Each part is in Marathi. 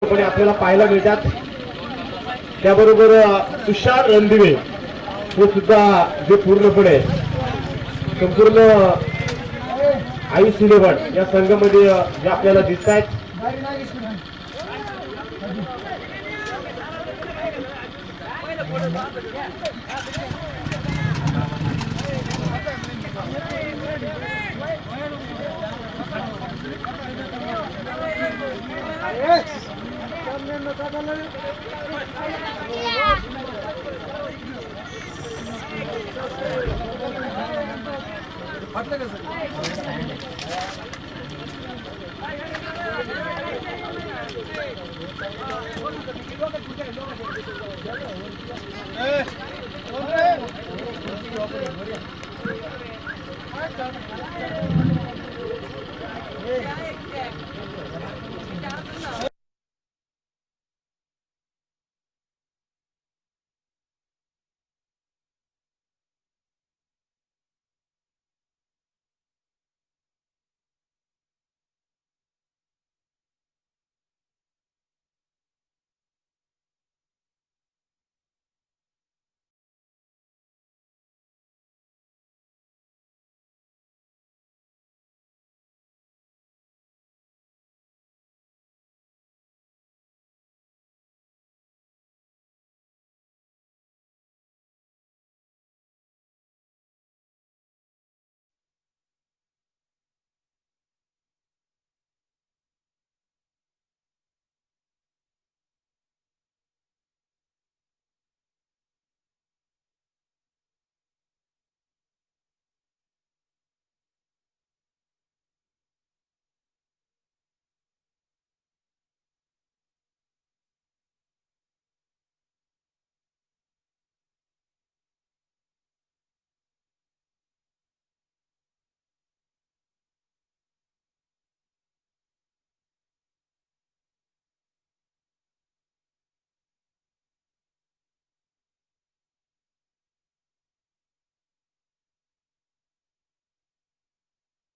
आपल्याला पाहायला मिळतात. त्याबरोबर तुषार रणदिवे हे सुद्धा जे पूर्णपणे संपूर्ण आयुष इलेव्हन या संघामध्ये जे आपल्याला दिसत आहेत.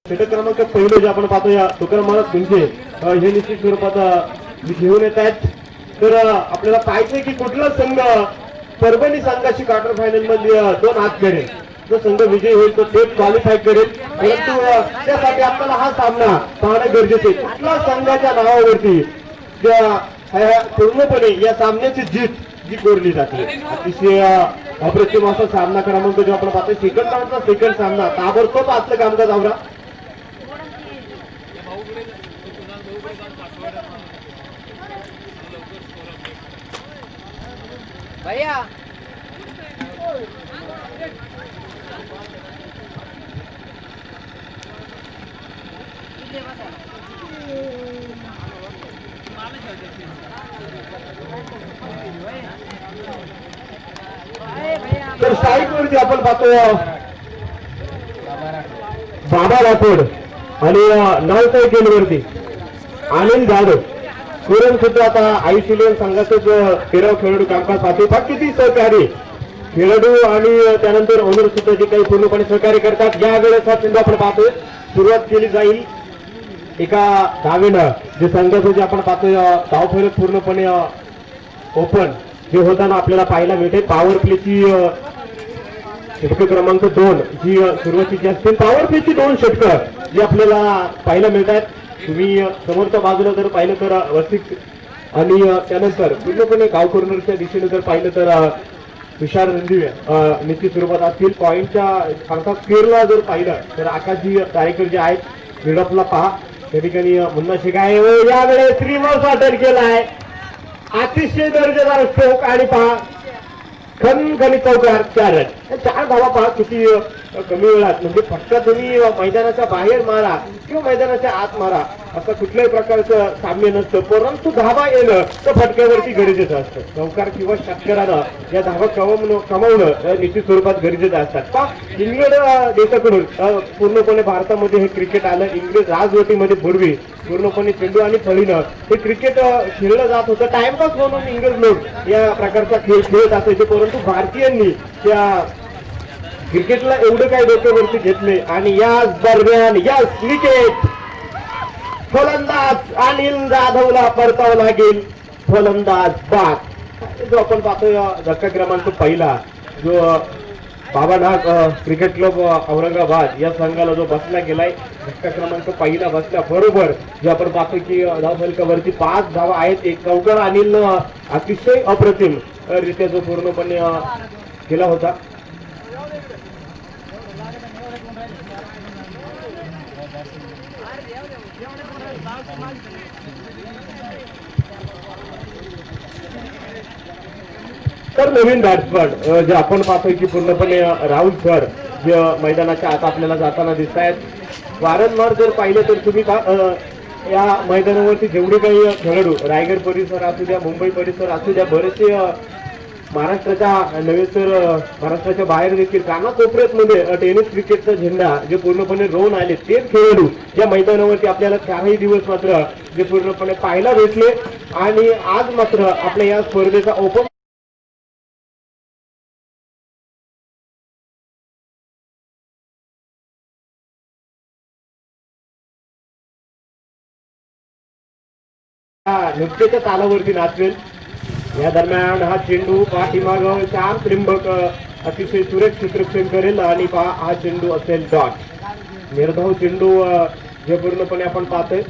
षटक क्रमांक पहिलं जे आपण पाहतो या तुकाराम तुमचे हे निश्चित स्वरूपात घेऊन येत आहेत. तर आपल्याला पाहायचंय की कुठला संघ परभणी संघाची क्वार्टर फायनल मध्ये 2 हात करेल. जो संघ विजयी होईल तो थेट क्वालिफाय करेल. परंतु त्यासाठी आपल्याला हा सामना पाहणं गरजेचं आहे. कुठल्या संघाच्या नावावरती पूर्णपणे या सामन्याची जीत जी कोरली जाते. अतिशय अप्रतिम असा सामना क्रमांक जो आपण पाहतोय सेकंड राऊंडचा सेकंड सामना ताबडतोब असलं कामकाज आवरा. भैया तर साईड वरती आपण पाहतो बाबा राठोड आणि नावसाई गेलवरती अनिल जाधव सुरण सुद्धा आता आयुष्य संघाचे तेराव खेळाडू कामकाज पाहतो. किती सहकारी खेळाडू आणि त्यानंतर ओनर सुद्धा जे काही पूर्णपणे सहकार्य करतात. या वेळेस हा चेंडू आपण पाहतोय सुरुवात केली जाईल एका धावेनं. जे संघाचं जे आपण पाहतोय धावफलक पूर्णपणे ओपन जे होताना आपल्याला पाहायला मिळते. पॉवर प्लेची षटक क्रमांक 2 जी सुरुवातीची असतील. पॉवर प्लेची 2 षटकं जी आपल्याला पाहायला मिळतात. तुम्ही समोरच्या बाजूला जर पाहिलं तर वसिक आणि त्यानंतर पूर्णपणे गाव कॉर्नरच्या दिशेने जर पाहिलं तर तुषार रणदिवे निश्चित स्वरूपात असतील. पॉईंटच्या अर्थात स्क्वेअरला जर पाहिलं तर आकाशजी तारेकर जे आहेत मिडअपला पहा. त्या ठिकाणी मुन्ना शेख आहे. यावेळेस रिव्हर्स अटॅक केलाय. अतिशय दर्जेदार स्ट्रोक आणि पहा खणखणीत चौकार 4 रन. 4 धावा पहा किती कमी वेळात. म्हणजे फक्त तुम्ही मैदानाच्या बाहेर मारा किंवा मैदानाच्या आत मारा असं कुठल्याही प्रकारचं साम्य नसतं. परंतु धावा येणं तर फटक्यावरती गरजेचं असतं. चौकार किंवा षटकारानं या धावा कमवणं निश्चित स्वरूपात गरजेचं असतात. पहा इंग्लंड देशाकडून पूर्णपणे भारतामध्ये हे क्रिकेट आलं. इंग्रज राजवटीमध्ये पूर्वी पूर्णपणे चेंडू आणि फळीनं हे क्रिकेट खेळलं जात होतं. टाइमपास म्हणून इंग्रज लोक या प्रकारचा खेळ खेळत असायचे. परंतु भारतीयांनी त्या क्रिकेटला एवढं काही डोक्यावरती घेतले आणि याच दरम्यान याच विकेट फलंदाज अनिल जाधवला परतावं लागेल. फलंदाज बाद जो आपण पाहतोय धक्का क्रमांक पहिला जो बाबानाग क्रिकेट क्लब औरंगाबाद या संघाला जो बसला गेलाय धक्का क्रमांक पहिला बसल्या बरोबर जे आपण पाहतो की धावफलकावरती 5 धावा आहेत. एक चौकार अनिल अतिशय अप्रतिम रित्या जो पूर्णपणे केला होता. तर नवीन बॅट्समन जे आपण पाहतोय की पूर्णपणे राहुल सर जे मैदानाच्या आत आपल्याला जाताना दिसत आहेत. वारंवार जर पाहिलं तर तुम्ही या मैदानावरती जेवढे काही खेळाडू रायगड परिसर असू द्या मुंबई परिसर असू द्या बरेचसे महाराष्ट्राच्या नव्हे तर महाराष्ट्राच्या बाहेर देखील कानाकोपऱ्यात मध्ये टेनिस क्रिकेटचा झेंडा जे पूर्णपणे रोवून आले तेच खेळाडू या मैदानावरती आपल्याला 4ही दिवस मात्र जे पूर्णपणे पाहायला भेटले आणि आज मात्र आपल्या या स्पर्धेचा ओपन नुकतेच्या तालावरती नाचवेल. या दरम्यान हा चेंडू पाठीमाग श्याम त्रिंबक अतिशय सुरेख क्षेत्रक्षण करेल आणि हा चेंडू असेल डॉट. निर्धाव चेंडू जे पूर्णपणे आपण पाहतोय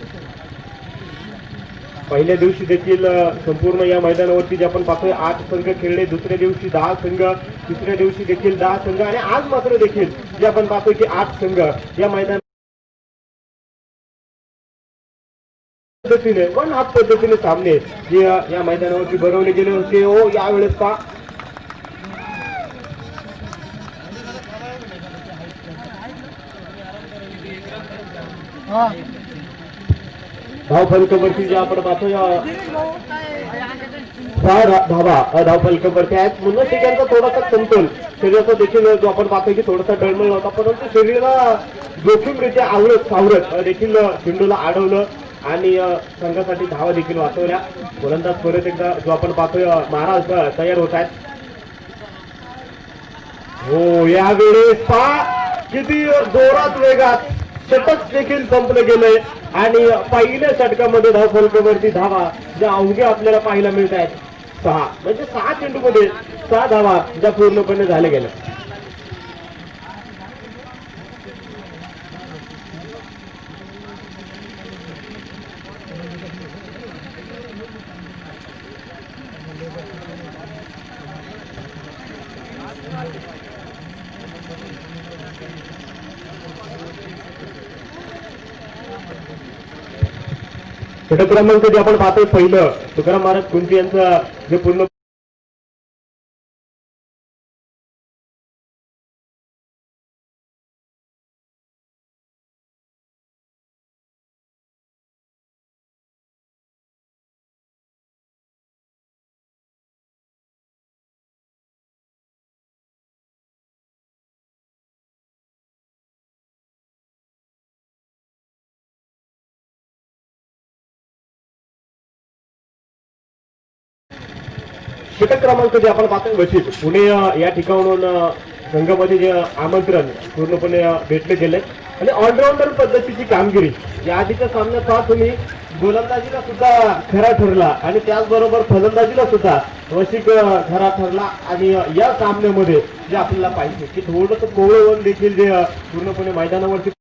पहिल्या दिवशी देखील संपूर्ण या मैदानावरती जे आपण पाहतोय 8 संघ खेळले. दुसऱ्या दिवशी 10 संघ, तिसऱ्या दिवशी देखील 10 संघ आणि आज मात्र देखील जे आपण पाहतोय की 8 संघ या मैदान पद्धतीने वन हाफ पद्धतीने सामने जे या मैदानावरती भरवले गेले होते. हो यावेळेस पा धावफलकावरती जे आपण पाहतोय 6 धावा धावफलकावरती आहेत. मुन्नशिक यांचा थोडासा समतोल शरीराचा देखील जो आपण पाहतोय की थोडासा डळमळ होता परंतु शरीराला जोखीमरित्या आवरत सावरत देखील चेंडूला अडवलं आणि संघासाठी धावा देखील वाचवल्या. गोलंदाज परत एकदा जो आपण पाहतोय महाराज तयार होत आहेत. हो यावेळेस किती जोरात वेगात षटक देखील संपलं गेलंय आणि पहिल्या षटकामध्ये धावफलकावरती धावा ज्या अवघ्या आपल्याला पाहायला मिळत आहेत 6 म्हणजे 6 चेंडूमध्ये 6 धावा ज्या पूर्णपणे झाल्या गेल्या. षटक क्रमांक जे आपण पाहतोय पहिलं तुकाराम महाराज कुंती यांचं जे पूर्ण षटक क्रमांक जे आपण पाहतोय वचित पुणे या ठिकाणून संघामध्ये जे आमंत्रण पूर्णपणे भेटले गेले आणि ऑलराऊंडर पद्धतीची कामगिरी या आधीच्या सामन्यात पाहत तुम्ही गोलंदाजीला सुद्धा खरा ठरला आणि त्याचबरोबर फलंदाजीला सुद्धा वशिक खरा ठरला आणि या सामन्यामध्ये जे आपल्याला पाहिजे की थोडंसं कोवळं वन देखील जे पूर्णपणे मैदानावरती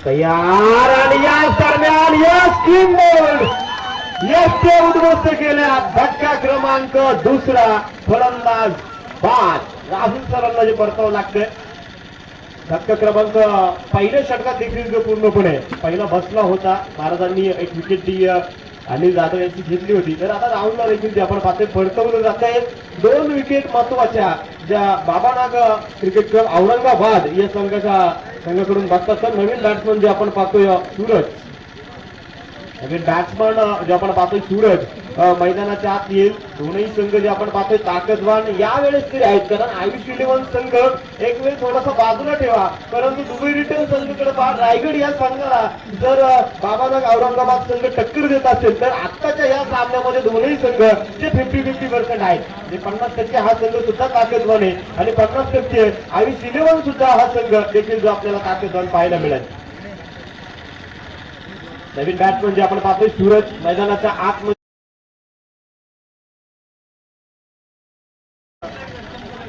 तयार आणि याच दरम्यान यश उद्ध्वस्त केल्या. धक्का क्रमांक दुसरा फलंदाज बाद राहुल सरांना जे परतावं लागतंय. धक्का क्रमांक पहिल्या षटकात देखील जो पूर्णपणे पहिला बसला होता महाराजांनी एक विकेट ती अनिल जाधव यांची घेतली होती तर आता राहुलला देखील जे आपण पाहतोय परतवलं जात आहे. 2 विकेट महत्वाच्या ज्या बाबानाग क्रिकेट क्लब औरंगाबाद या संघाकडून बसतात. तर नवीन बॅट्समन जे आपण पाहतोय सूरज नवीन बॅट्समन जे आपण पाहतोय सूरज मैदानाच्या आत येईल. दोन्ही संघ जे आपण पाहतोय ताकदवान यावेळेस तरी आहेत, कारण आयुष 11 संघ एक वेळ थोडासा बाजूला ठेवा, परंतु दुबई रिटर्न संघाकडे पहा. रायगड या संघाला जर बाबानाग औरंगाबाद संघ टक्कर देत असेल तर आत्ताच्या या सामन्यामध्ये दोन्ही संघ जे 50-50% आहेत, म्हणजे 50% हा संघ सुद्धा ताकदवान आहे आणि 50% आयुष 11 सुद्धा हा संघ देखील जो आपल्याला ताकदवान पाहायला मिळेल. नवीन बॅट्समन जे आपण पाहतोय सूरज मैदानाच्या आतमध्ये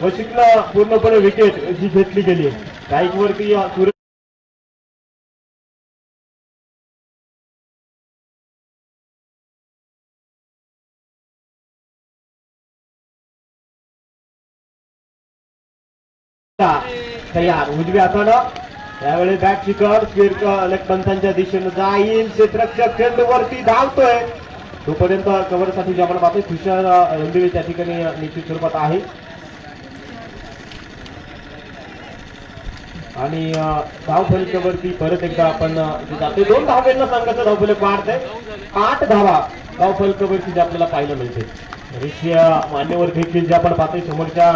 वशिकला पूर्णपणे विकेट जी घेतली गेली. स्ट्राईक वरती सूरज तयार. उजव्या हातानं त्यावेळी बॅट शिकर स्क्वेअर पंथांच्या दिशेनं जाईल. क्षेत्ररक्षक चेंडूवरती धावतोय, तोपर्यंत कव्हरसाठी जे आपण पाहतोय तुषार रणदिवे त्या ठिकाणी निश्चित स्वरूपात आहे आणि धाव फलकावरती परत एकदा आपण जातोय. 2 धावेंना संघाचा धाव फलक वाढतंय. 8 धावा धाव फलकावरती जे आपल्याला पाहायला मिळते. ऋषिया मान्यवर देखील जे आपण पाहतोय समोरच्या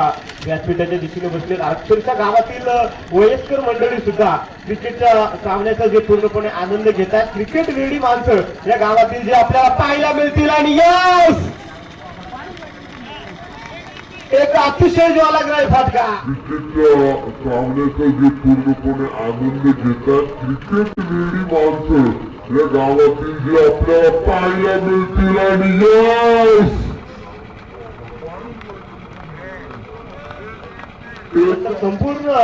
व्यासपीठाच्या दिशेने बसलेत. अक्षरशः गावातील वयस्कर मंडळी सुद्धा क्रिकेटच्या सामन्याचा जे पूर्णपणे आनंद घेतात. क्रिकेट वेडी माणसं या गावातील जे आपल्याला पाहायला मिळतील आणि यस एक अतिशय ज्वालाग्राही फटका. क्रिकेटच्या सामन्याचा जे पूर्णपणे आनंद घेतात क्रिकेट वेडी माणसं या गावातील जे आपल्याला पाहायला मिळतील आणि यस संपूर्ण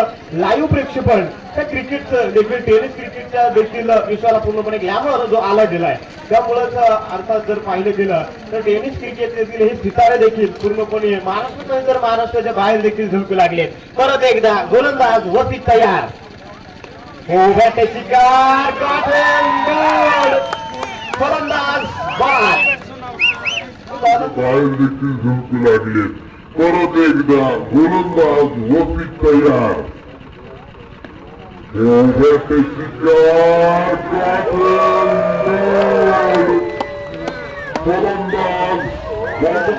लाईव्ह प्रेक्षेपण त्या क्रिकेटचं देखील टेनिस क्रिकेटच्या देखील विश्वाला पूर्णपणे ग्लॅमर जो आला गेलाय. त्यामुळेच अर्थात जर पाहिलं गेलं तर टेनिस क्रिकेट देखील हे सितारे देखील पूर्णपणे महाराष्ट्रात तर महाराष्ट्राच्या बाहेर देखील झळकू लागले. परत एकदा गोलंदाज वसिक तयार. शिकार फलंदाज बाहेर देखील झुंकू लागले. परत एकदा गोलंदाज वसिक तयार.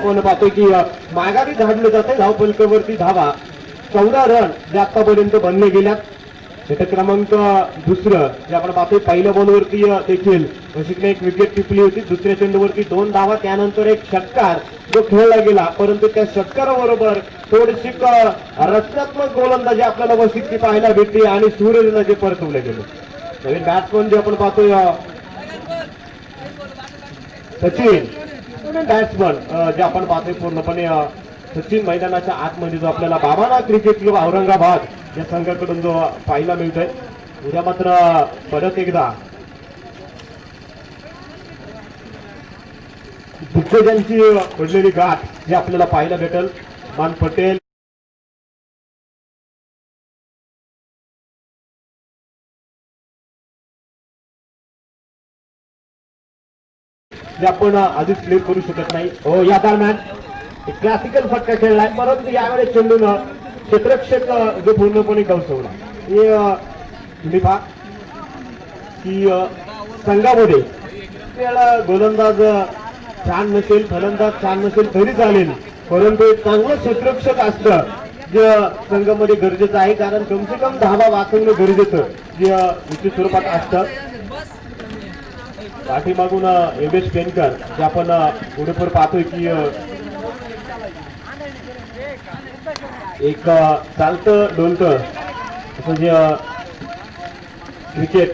फलंदाज पाहतोय की माघारी धाडलं जाते. धाव फलकावरती धावा 14 रन जे आतापर्यंत बनले गेल्यात. षटक क्रमांक दुसरं जे आपण पाहतोय. पहिल्या बॉलवरती देखील वशिकने एक विकेट टिपली होती. दुसऱ्या चेंडूवरती 2 धावा, त्यानंतर एक षटकार जो खेळला गेला, परंतु त्या षटकाराबरोबर थोडीशी रचनात्मक गोलंदाजी आपल्याला वशिकची पाहायला भेटली आणि सूरजला जे परतवले गेले. नवीन बॅट्समन जे आपण पाहतोय सचिन बॅट्समन जे आपण पाहतोय पूर्णपणे सचिन मैदानाच्या आतमध्ये जो आपल्याला बाबाना क्रिकेट क्लब औरंगाबाद या संघाकडून जो पाहायला मिळतोय. उद्या मात्र परत एकदा दिग्गजांची पडलेली गाठ जी आपल्याला पाहायला भेटेल. मान पटेल जे आपण आधीच क्लिअर करू शकत नाही. हो, या दरम्यान एक क्लासिकल फटका खेळलाय, परंतु यावेळेस चेंडून क्षेत्ररक्षक जो पूर्णपणे गवसवला. हे तुम्ही पहा की संघामध्ये त्याला गोलंदाज छान नसेल, फलंदाज छान नसेल तरी चालेल, परंतु एक चांगलं क्षेत्ररक्षक असतं जे संघामध्ये गरजेचं आहे. कारण कम से कम धावा वाचवणं गरजेचं जे निश्चित स्वरूपात असतं. पाठीमागून योगेश पेनकर जे आपण पुढे पाहतोय की एक चालतं डोलतं असं जे क्रिकेट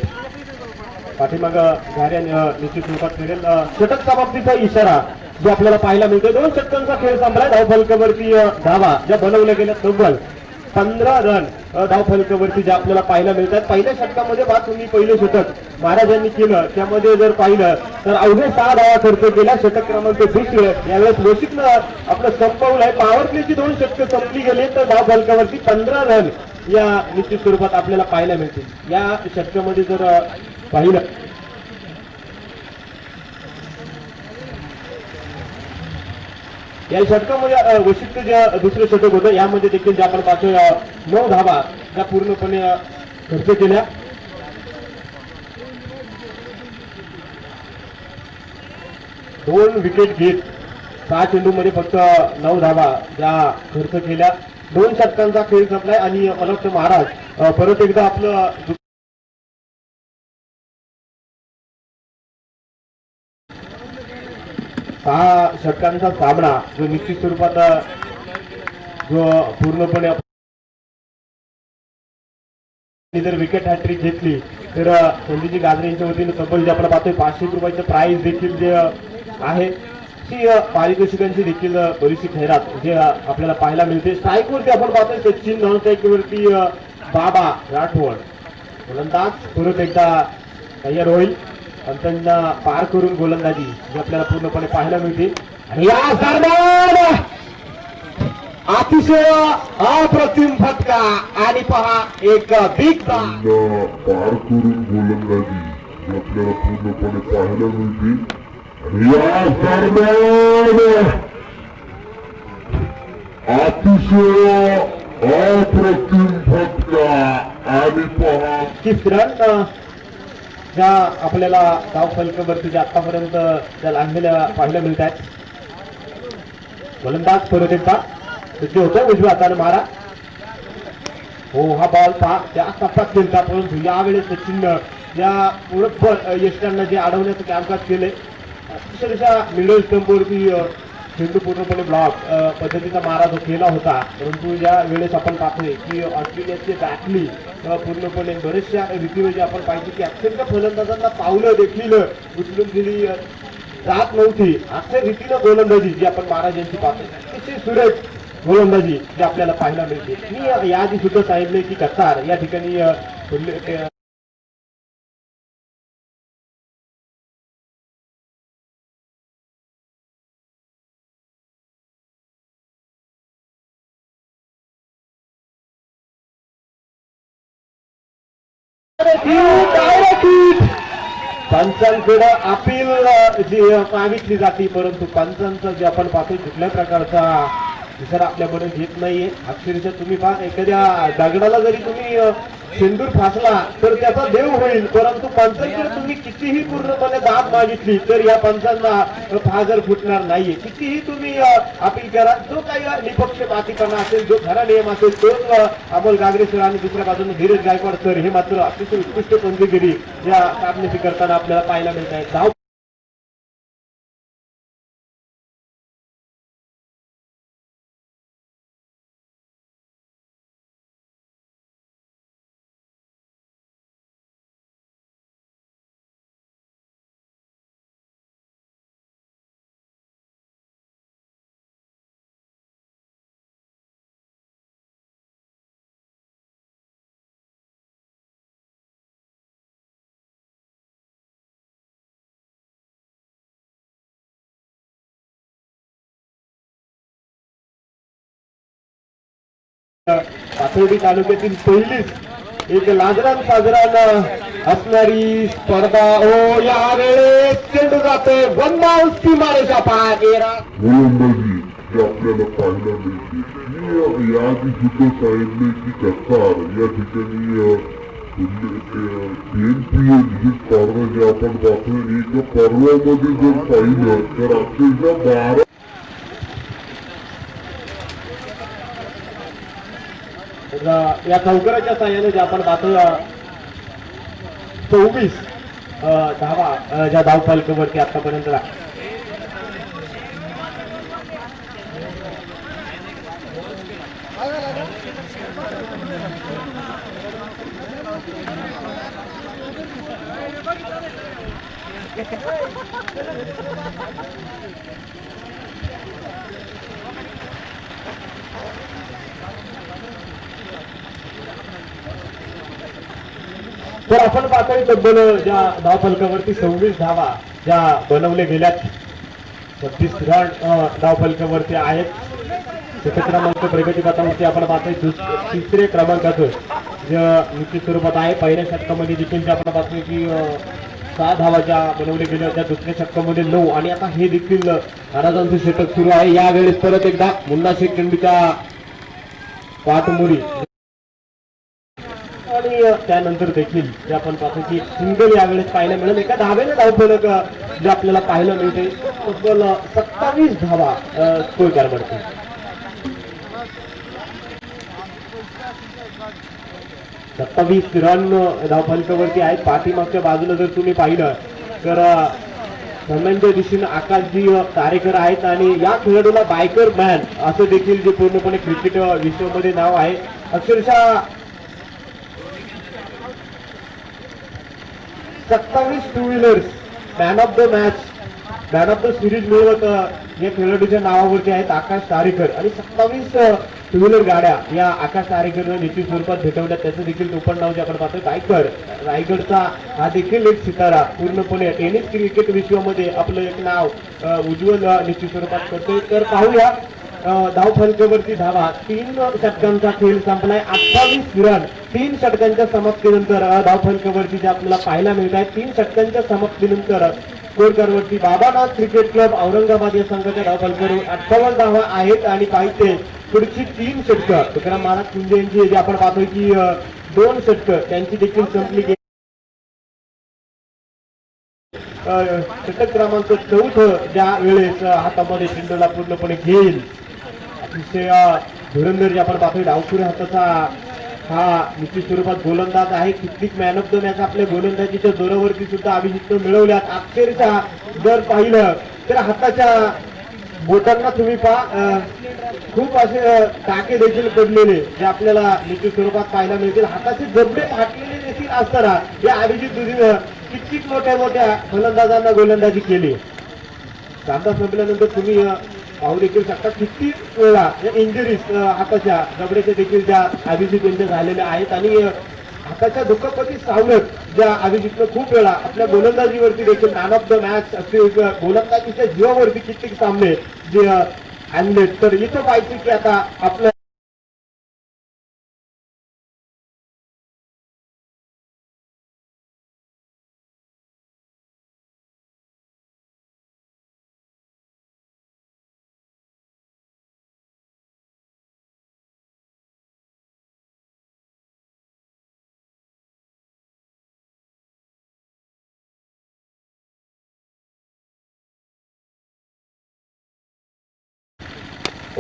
पाठीमाग गाड्या निश्चित स्वरूपात फिरेल. षटक समाप्तीचा इशारा जो आपल्याला पाहायला मिळतो. 2 षटकांचा खेळ संपलाय. धाव फलकावरती धावा ज्या बनवल्या गेल्या तब्बल 15 रन धाव फलकावरती ज्या आपल्याला पाहायला मिळतात. पहिल्या षटकामध्ये बा तुम्ही पहिलं षटक महाराजांनी केलं, त्यामध्ये जर पाहिलं तर अवघे 6 धावा खर्च केल्या. षटक क्रमांक दुसरं यावेळेस वशिकनं आपलं संपवलं आहे. पॉवर प्लेची 2 षटकं संपली गेली तर धाव फलकावरती 15 रन या निश्चित स्वरूपात आपल्याला पाहायला मिळतील. या षटकामध्ये जर पाहिलं या षटकामध्ये वशिकचं जे दुसरं षटक होतं यामध्ये देखील जे आपण पाहतोय 9 धावा त्या पूर्णपणे खर्च केल्या. 2 विकेट घेत 6 चेंडूमध्ये फक्त 9 धावा ज्या खर्च केल्या, 2 षटकांचा खेळ संपलाय आणि मला वाटतं महाराज परत एकदा आपलं 6 षटकांचा सामना जो निश्चित स्वरूपात जो पूर्णपणे जर विकेट हॅट्रिक घेतली तर संजयजी गाजरे यांच्या वतीने तब्बल जे आपण पाहतोय 500 रुपयाचं प्राइज देखील जे आहे ती पारितोषिकांची देखील बरीचशी खैरात जे आपल्याला पाहायला मिळते. स्ट्राईक वरती आपण पाहतोय सचिन नॉनस्ट्राईक वरती बाबा राठोड गोलंदाज परत एकदा तयार होईल आणि त्यांना पार करून गोलंदाजी जी आपल्याला पूर्णपणे पाहायला मिळते. आणि या दरम्यान अतिशय अप्रतिम फटका आणि पहा एक बिग पार करून गोलंदाजी आपल्याला पूर्णपणे पाहायला मिळते. या दरम्यान अतिशय अप्रतिम फटका आणि पहा रन ज्या आपल्याला धाव फलकावरती ज्या आतापर्यंत त्या लागलेल्या पाहायला मिळत आहेत. गोलंदाज परत एकदा सज्ज होतं उजव्या हाताने मारा. हो हा बॉल पहा त्या टप्प्यात खेळता परंतु यावेळेस सचिन या बरोबर यष्टांना जे अडवण्याचं कामकाज केलंय अक्षरशः मिडल स्टंपवरती चेंडू पूर्णपणे ब्लॉक पद्धतीचा मारा जो केला होता. परंतु या वेळेस आपण पाहतोय की ऑस्ट्रेलियाची बॅटली पूर्णपणे बरेचशा रीतीने जे आपण पाहिजे की अत्यंत फलंदाजांना पावलं देखील उचलून दिली जात नव्हती. अशा रीतीनं गोलंदाजी जी आपण महाराज यांची पाहतोय अतिशय सुरेख गोलंदाजी जी आपल्याला पाहायला मिळते. मी याआधी सुद्धा सांगितले की कतार या ठिकाणी पंचांकडे अपील जी मागितली जाते परंतु पंचांचं जे आपण पाहतो कुठल्या प्रकारचा विचार आपल्याकडे घेत नाहीये. अक्षरशः तुम्ही पहा एखाद्या दगडाला जरी तुम्ही शेंदूर फासला तर त्याचा देव होईल परंतु पंचांकडे तुम्ही कितीही पूर्णपणे दाब मागितली तर या पंचांना फाजर फुटणार नाहीये. कितीही तुम्ही अपील करा जो काही निपक्षपातीपणा असेल जो खरा नियम असेल तोच अमोल गागरे सर आणि दुसऱ्या बाजूने धीरज गायकवाड सर हे मात्र अतिशय उत्कृष्ट पंचगिरी या कामगिरी करताना आपल्याला पाहायला मिळत आहे. धाव पाथर्डी तालुक्यातील पहिलीच एक लाजरान साजरान असणारी स्पर्धा. ओ यावेळेस चेंडू जातोय वन बाउन्सची मारेच्या पार गोलंदाजी जे आपल्याला पाहायला मिळते. मी याआधी सुद्धा सांगितले की कतार या ठिकाणी TNPL ही स्पर्धा जी आपण पाहतोय एका पर्वामध्ये जर पाहिलं तर अक्षरशः 12 या चौकराच्या साह्याने जे आपण पाहतो 24 धावा ज्या धाव फलकावरती आतापर्यंत तर आपण पाहतोय तब्बल ज्या धाव फलकावरती 26 धावा ज्या बनवल्या गेल्यात. 36 रन धाव फलकावरती आहेत. क्रमांक प्रगती पथावरती आपण पाहतोय तिसरे क्रमांकाचं जे निश्चित स्वरूपात आहे. पहिल्या षटकामध्ये देखील जे आपण पाहतोय की 6 धावा ज्या बनवल्या गेल्या त्या दुसऱ्या षटकामध्ये 9 आणि आता हे देखील महाराजांचं षटक सुरू आहे. यावेळेस परत एकदा मुन्ना शेख चेंडूच्या पाठमोरी आणि त्यानंतर देखील जे आपण पाहतो की सिंगल यावेळेस पाहायला मिळेल. एका धावेने धावफलक जे आपल्याला पाहायला मिळते तब्बल 27 धावा स्कोर करवरती. 27 रन धावफलकावरती आहेत. पाठीमागच्या बाजूला जर तुम्ही पाहिलं तर धर्मांच्या दिशेने आकाशजी तारेकर आहेत आणि या खेळाडूला बायकर मॅन असं देखील जे पूर्णपणे क्रिकेट विश्वामध्ये नाव आहे. अक्षरशः 27 two wheelers man of the match man of the series मिळवत या खेळाडूच्या नावावरती आहेत आकाश तारेकर. आणि 27 टू व्हीलर गाड्या या आकाश तारेकरनं निश्चित स्वरूपात भेटवल्या. त्याचं देखील टोपण नाव जे आपण पाहतो बायकर. रायगडचा हा देखील एक सितारा पूर्णपणे टेनिस क्रिकेट विश्वामध्ये आपलं एक नाव उज्ज्वल निश्चित स्वरूपात करतोय. तर पाहूया धावफलकावरती धावा. 3 षटकांचा खेळ संपलाय. 28 रन 3 षटकांच्या समाप्तीनंतर धावफलकावरती जे आपल्याला पाहायला मिळत आहे. 3 षटकांच्या समाप्तीनंतर स्कोर करवरती बाबानाथ क्रिकेट क्लब औरंगाबाद या संघाच्या धावफलकावर 58 धावा आहेत. आणि पाहिजे पुढची 3 षटकं तुकाराम महाराज शिंदे यांची जे आपण पाहतोय की 2 षटकं त्यांची देखील संपली. षटक क्रमांक 4 ज्या वेळेस हातामध्ये चेंडूला पूर्णपणे घेईल. अतिशय धुरंधर जे आपण पाहतोय डावखुऱ्या हाताचा हा निश्चित स्वरूपात गोलंदाज आहे. कित्येक मॅन ऑफ द मॅच आपल्या गोलंदाजीच्या जोरावरती सुद्धा अभिजितनं मिळवल्यात. अक्षरशः जर पाहिलं तर हाताच्या बोटांना तुम्ही पहा खूप असे टाके देखील पडलेले जे आपल्याला निश्चित स्वरूपात पाहायला मिळतील. हाताचे जबडे फाटलेले देखील असताना या अभिजित दुधीनं कित्येक मोठ्या फलंदाजांना गोलंदाजी केली. सामना संपल्यानंतर तुम्ही पाहू देखील शकता किती वेळा इंजरीज हाताच्या जबड्याच्या देखील ज्या अभिजित यांच्या झालेल्या आहेत. आणि हाताच्या दुखापती सावरत ज्या अभिजितनं खूप वेळा आपल्या गोलंदाजीवरती देखील मॅन ऑफ द मॅच असे गोलंदाजीच्या जीवावरती कित्येक सामने जे आणले. तर इथं पाहिजे की आता आपल्या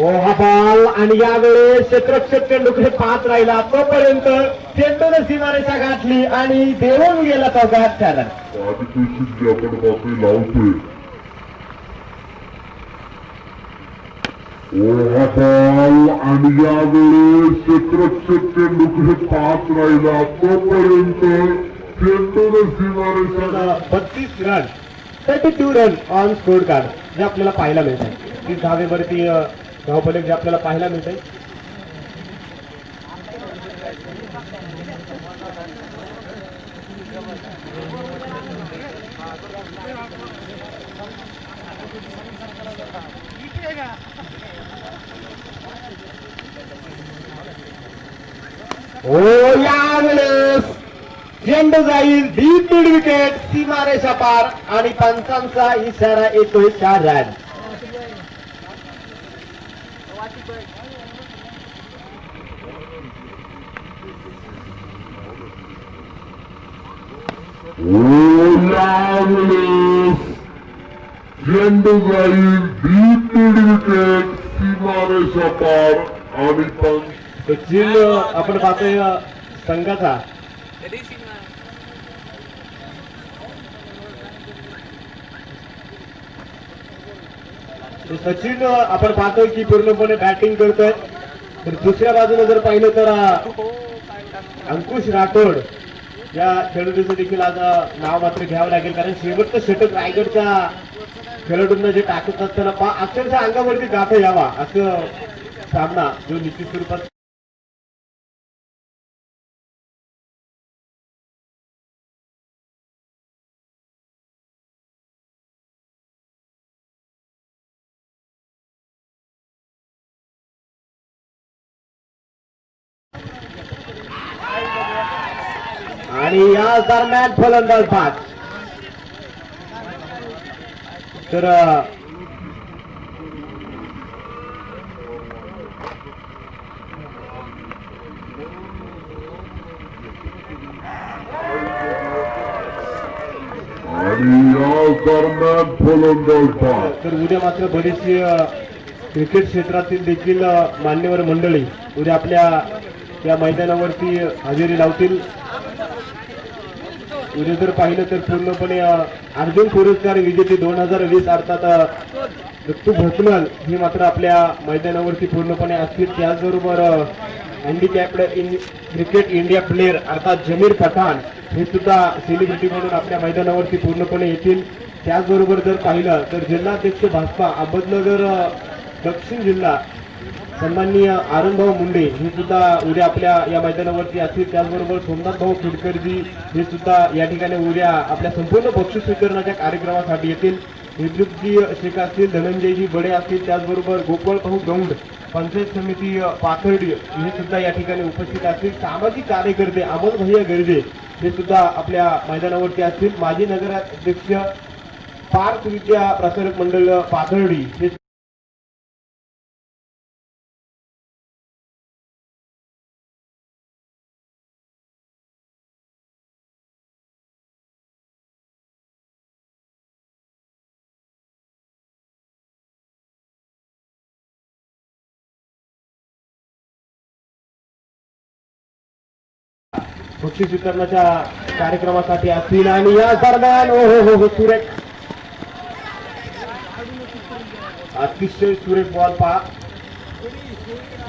हा बॉल आणि यावेळेस क्षेत्ररक्षक चेंडूकडे 5 राहिला. तोपर्यंत चेंडूने सीमारेषा गाठली आणि देऊन गेला तो घात त्याला. हा बॉल आणि यावेळेस क्षेत्ररक्षक चेंडूकडे 5 राहिला. तोपर्यंत चेंडूने सीमारेषा 32 run 32 run on score card जे आपल्याला पाहायला मिळत आहे. 30 धावेवरती धावफलक जे आपल्याला पाहायला मिळत आहे. यावेळेस चेंडू जाईल डीप मिड विकेट सीमारेषा पार आणि पंचांचा इशारा येतोय 4 रन. चेंडू जाईल डीप मिड विकेट सीमारेषा पार आणि सचिन आपण पाहतोय संघाचा सचिन आपण पाहतोय की पूर्णपणे बॅटिंग करतोय. तर दुसऱ्या बाजूला जर पाहिलं तर अंकुश राठोड या खेळाडूचं देखील आज नाव मात्र घ्यावं लागेल. कारण शेवटचं षटक रायगडच्या खेळाडूंना जे टाकत असताना अक्षरशः अंगावरती गाठा यावा असं सामना जो निश्चित स्वरूपात आणि या दरम्यान फलंदाज बाद. तर आणि या दरम्यान फलंदाज बाद. तर उद्या मात्र बरीचशी क्रिकेट क्षेत्रातील देखील मान्यवर मंडळी उद्या आपल्या या मैदानावरती हजेरी लावतील. उद्या जर पाहिलं तर पूर्णपणे अर्जुन पुरस्कार विजेते 2020 अर्थात दत्तू भोकनल हे मात्र आपल्या मैदानावरती पूर्णपणे असतील. त्याचबरोबर हँडिकॅप्ड क्रिकेट इंडिया प्लेअर अर्थात जमीर पठाण हे सुद्धा सेलिब्रिटी म्हणून आपल्या मैदानावरती पूर्णपणे येतील. त्याचबरोबर जर पाहिलं तर जिल्हाध्यक्ष भाजपा अहमदनगर दक्षिण जिल्हा सन्माननीय आनंदभाऊ मुंडे हे सुद्धा उद्या आपल्या या मैदानावरती असतील. त्याचबरोबर सोमनाथ भाऊ खेडकरजी हे सुद्धा या ठिकाणी उद्या आपल्या संपूर्ण बक्षीस वितरणाच्या कार्यक्रमासाठी येतील. विद्युतजी शेख असतील, धनंजयजी बडे असतील, त्याचबरोबर गोपाळ भाऊ गौंड पंचायत समिती पाथर्डी हे सुद्धा या ठिकाणी उपस्थित असतील. सामाजिक कार्यकर्ते अमोल भैया गर्जे हे सुद्धा आपल्या मैदानावरती असतील. माजी नगराध्यक्ष पार्थ विद्या प्रसारक मंडळ पाथर्डी हे बक्षीस वितरणाच्या कार्यक्रमासाठी असतील. आणि या दरम्यान हो सुरेख अतिशय सुरेख बॉल पहा.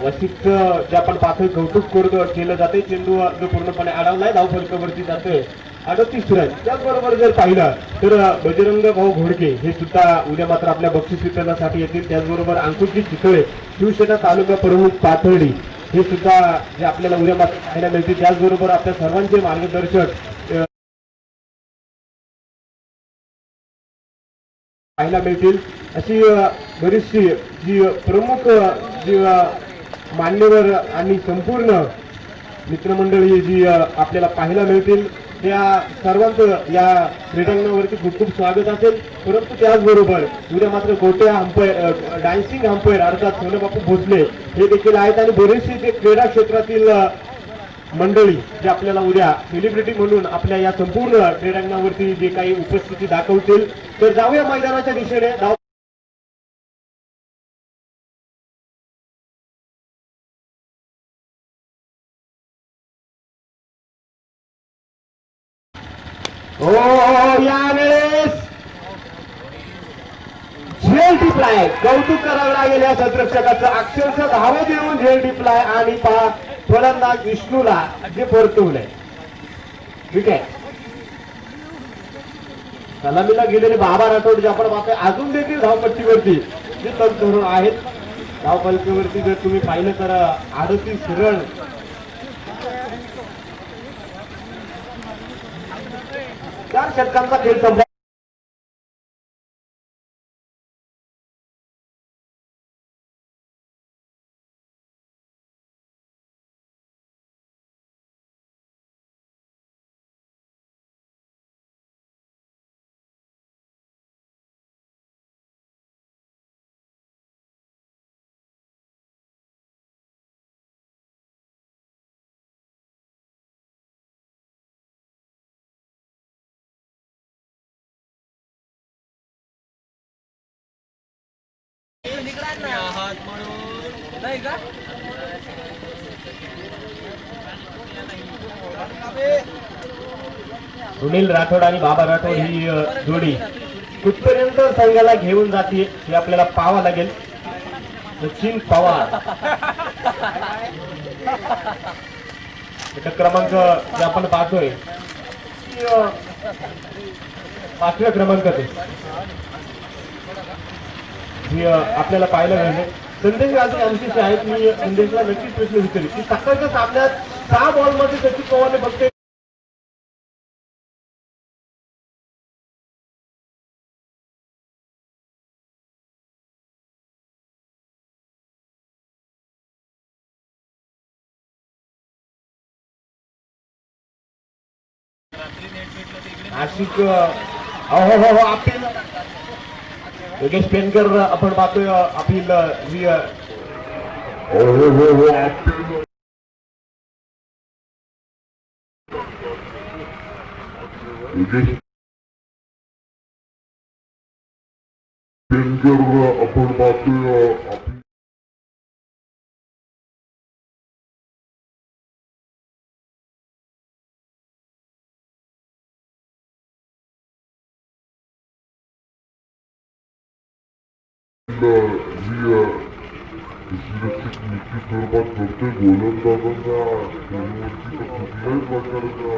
वशिष्ठ जे आपण पाहतोय कौतुक केलं जाते. चेंडू जो पूर्णपणे अडवलाय धावफलकावरती जातोय 38 रन. त्याचबरोबर जर पाहिलं तर बजरंग भाऊ घोडके हे सुद्धा उद्या मात्र आपल्या बक्षीस वितरणासाठी येतील. त्याचबरोबर अंकुशजी चितळे शिवसेना तालुका प्रमुख पाथर्डी हे सुद्धा जे आपल्याला उद्या मात्र पाहायला मिळतील. त्याचबरोबर आपल्या सर्वांचे मार्गदर्शक पाहायला मिळतील. अशी बरीचशी जी प्रमुख जी मान्यवर आणि संपूर्ण मित्रमंडळी जी आपल्याला पाहायला मिळतील त्या सर्वांचं या क्रीडांगणावरती खूप खूप स्वागत असेल. परंतु त्याचबरोबर उद्या मात्र गोट्या अंपायर डान्सिंग अंपायर अर्थात सोनबापू भोसले हे देखील आहेत. आणि बरेचसे जे क्रीडा क्षेत्रातील मंडळी जे आपल्याला उद्या सेलिब्रिटी म्हणून आपल्या या संपूर्ण क्रीडांगणावरती जे काही उपस्थिती दाखवतील. तर जाऊया मैदानाच्या दिशेने. हो यावेळेस झेल टिपलाय. कौतुक करावं लागेल या संरक्षकाचं. अक्षरशः धावत देऊन झेल टिपलाय आणि पहा फलंदाज विष्णूला जे परतवलंय. ठीक आहे. सलामीला गेलेले बाबा राठोड जे आपण पाहतोय अजून देखील धावपट्टीवरती जे तरुण आहेत. धावपट्टीवरती जर तुम्ही पाहिलं तर 38 रन. 4 षटकांचा खेळ संपला. सुनील राठोड आणि बाबा राठोड ही जोडी कुठपर्यंत संघाला घेऊन जाते हे आपल्याला पाहावं लागेल. सचिन पवार क्रमांक जे आपण पाहतोय 5व्या क्रमांकाचे आपल्याला पाहायला मिळेल. संदेश गाजी आमची आहेत. मी संदेशला नक्कीच प्रश्न विचारले की सकाळच्या सामन्यात 6 बॉलमध्ये सचिन पवारने फक्त नाशिक हो अपील योगेश पेनकर आपण पाहतोय अपील योगेश डेंजर आपण पाहतोय आपली ही सुरक्षित निश्चित स्वरूपात करतोय गोलंदाजांना खेळवरती तर कुठल्याही प्रकारचा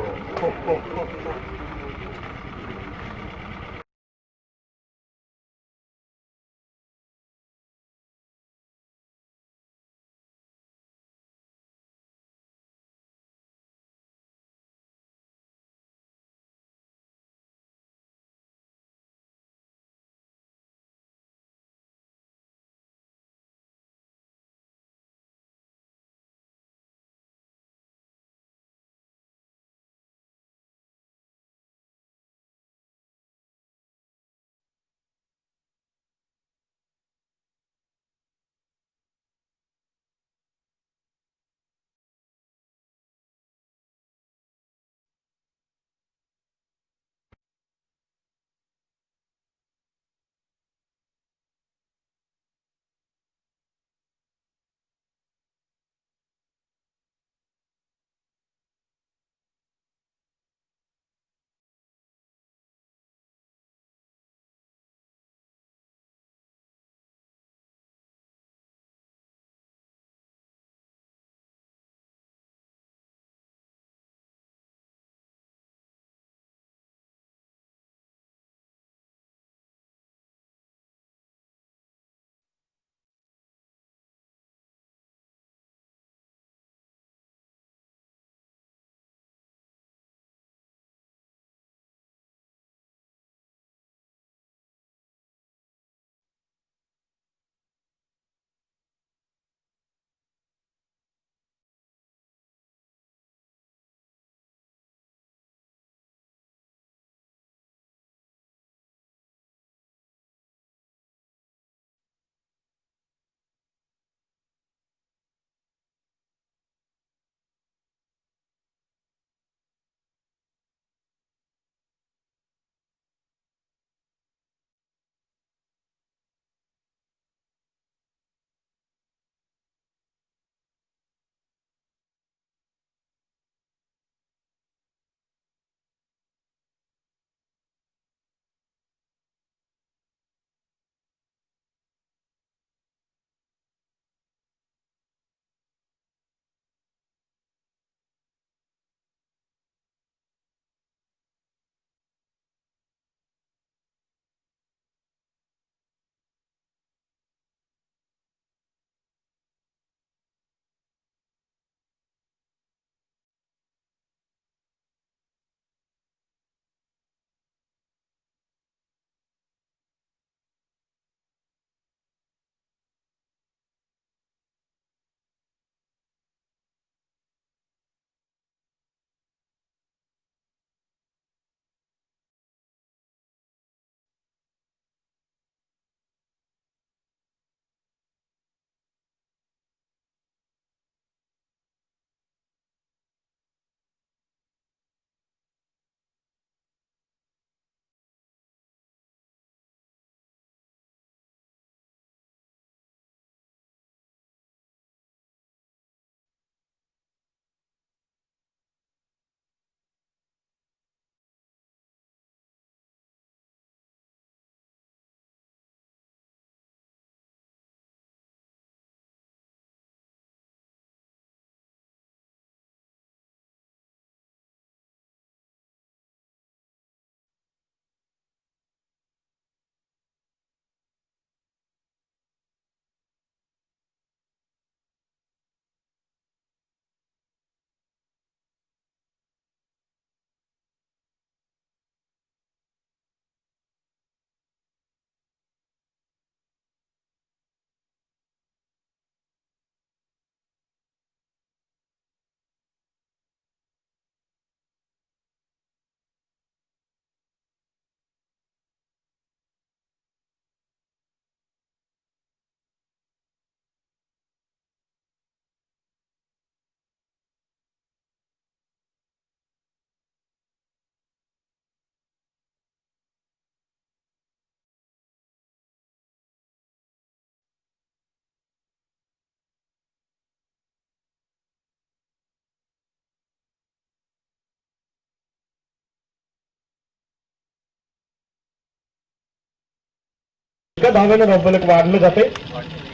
एका धाव्यानं धावफलक वाढलं जाते.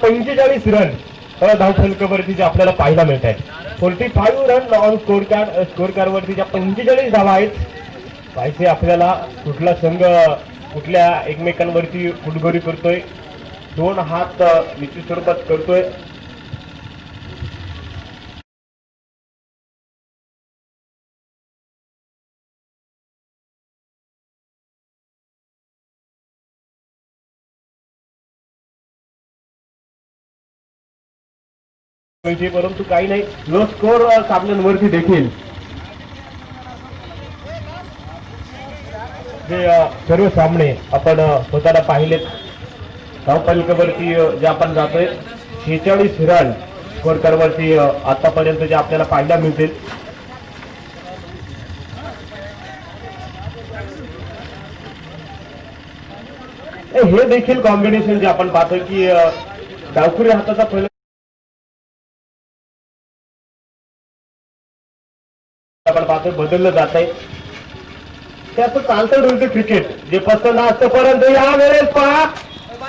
45 रन धावफलकावरती जे आपल्याला पाहायला मिळत आहेत. 45 रन ऑन स्कोर कार्ड वरती ज्या 45 धावा आहेत. पाहिजे आपल्याला कुठला संघ कुठल्या एकमेकांवरती फुटगोरी करतोय. 2 हात निश्चित स्वरूपात करतोय. परंतु काही नाही, लो स्कोर सामन्यांवरती देखील जे सर्व सामने आपण स्वतःला पाहिलेत. धावफलकावरती जे आपण जातोय 46 रन स्कोर कार्डवरती आतापर्यंत जे आपल्याला पाहायला मिळतील. हे देखील कॉम्बिनेशन जे आपण पाहतोय की डावखुरी हाताचा फलक आपण पाहतोय बदललं जात आहे. त्याचं चालतं ढुलतं क्रिकेट जे पसंत असतं. परंतु या वेळेस पहा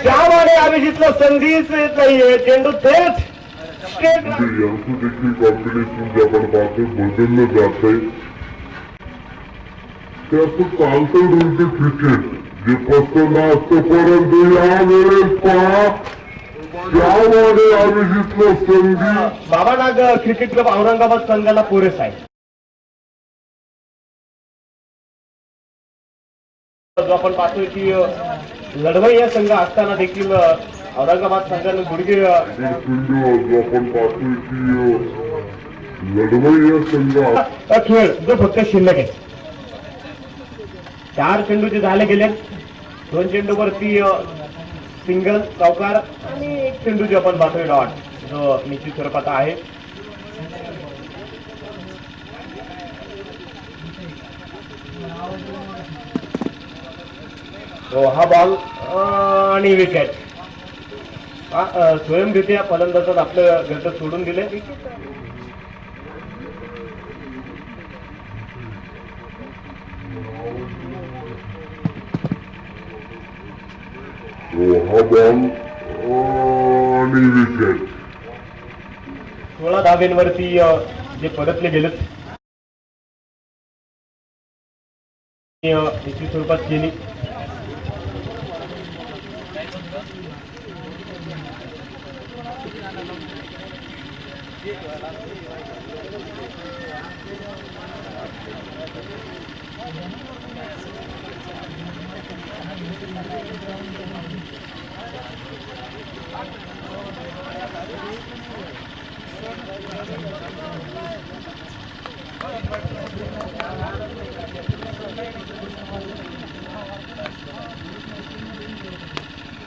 त्यामुळे अभिजितला संधीच येत नाहीये. चेंडू थेट यांचं देखील कॉम्बिनेशन जे आपण पाहतोय बदललं जात आहे. त्याचं चालतं ढुलतं क्रिकेट जे पसंत असतं. परंतु या वेळेस पहा त्यामुळे अभिजितला संधी बाबानाग क्रिकेट क्लब औरंगाबाद संघाला पुरेस आहे. जो आपण पाहतोय की लढवई या संघ असताना देखील औरंगाबाद संघाने गुडघे जो आपण पाहतोय की लढवई या संघ खेळ जो फक्त शिल्लक आहे. 4 चेंडू जे झाले गेले. 2 चेंडूवरती सिंगल चौकार आणि 1 चेंडू जे आपण पाहतोय डॉट जो निश्चित स्वरूपात आहे. हा बॉल आणि विकेट. स्वयंरित्या फलंदाजात आपलं घरचं सोडून दिले. हा बॉल आणि विकेट. 16 धाब्यांवरती जे परतले गेलेत निश्चित स्वरूपात केली.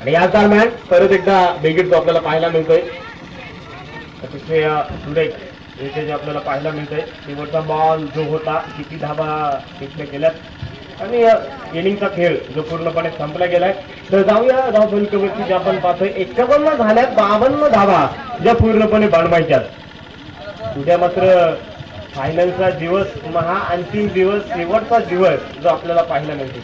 आणि या दरम्यान परत एकदा बेगीट जो आपल्याला पाहायला मिळतोय. अतिशय सुरेख जे आपल्याला पाहायला मिळतंय. शेवटचा बॉल जो होता किती धाबा तिथले गेल्यात आणि इनिंगचा खेळ जो पूर्णपणे संपला गेलाय. तर जाऊया धावफलकावरती जे आपण पाहतोय 51 झाल्यात. 52 धावा ज्या पूर्णपणे बनवायच्यात. उद्या मात्र फायनलचा दिवस, महा अंतिम दिवस, शेवटचा दिवस जो आपल्याला पाहायला मिळतो.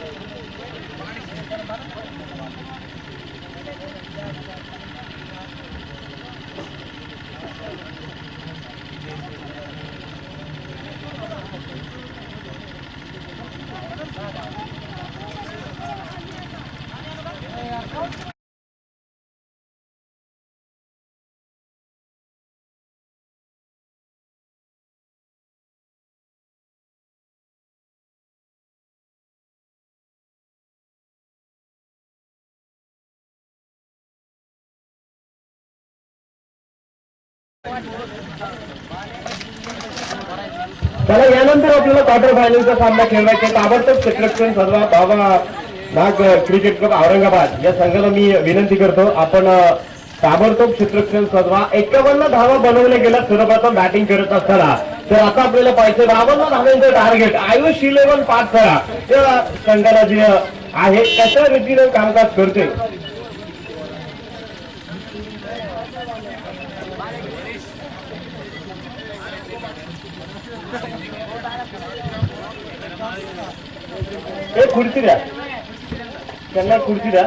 त्याला यानंतर आपल्याला क्वार्टर फायनलचा सामना खेळवायचा. ताबडतोब क्षेत्ररक्षण सर्व बाबा नाग क्रिकेट क्लब औरंगाबाद या संघाला मी विनंती करतो, आपण ताबडतोब क्षेत्ररक्षण सजवा. 51 धावा बनवल्या गेल्या सर्वप्रथम बॅटिंग करत असताना. तर आता आपल्याला पाहिजे 52 धावांचं टार्गेट आयुष 11 पास करा. त्या संघाला जे आहे कशा रीतीने कामकाज करते. खुर्ची द्या, त्यांना खुर्ची द्या.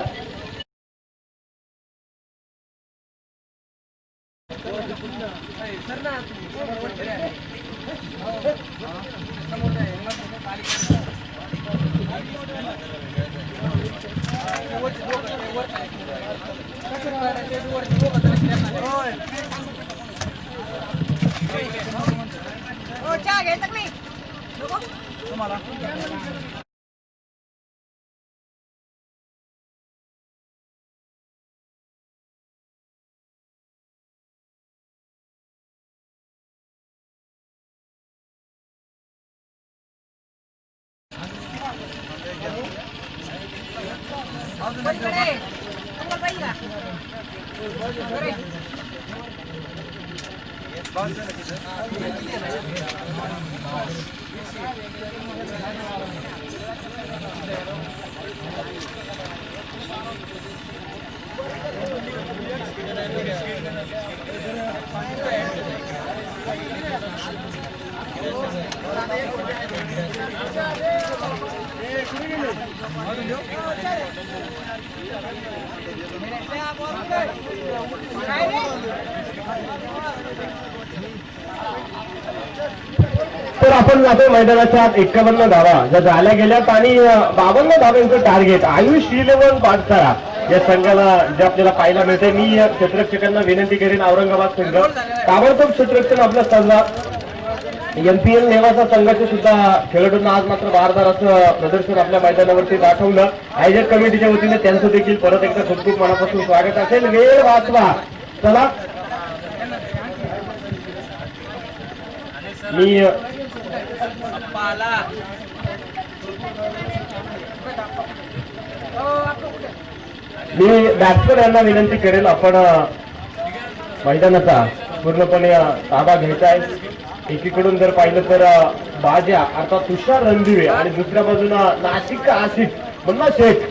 तर आपण जातो मैदानाच्या 51 धावा ज्या झाल्या गेल्यात आणि 52 धावांचं टार्गेट आयुष 11 पाठशाळा या संघाला जे आपल्याला पाहायला मिळते. मी या क्षेत्ररक्षकांना विनंती करेन औरंगाबाद संघ ताबडतोब क्षेत्ररक्षण आपल्या संघ एमपीएल नेवासा संघाचे सुद्धा खेळाडूंना आज मात्र बारदार असं प्रदर्शन आपल्या मैदानावरती दाखवलं. आयोजक कमिटीच्या वतीने त्यांचं देखील परत एकदा खूप खूप मनापासून स्वागत असेल. वेळ वाचवा. चला मी बॅट्समन यांना विनंती करेल आपण मैदानाचा पूर्णपणे ताबा घ्यायचा आहे. एकीकडून जर पाहिलं तर बाजा अर्थात तुषार रणदिवे आणि दुसऱ्या बाजूला नाशिक आशिक मुन्ना शेख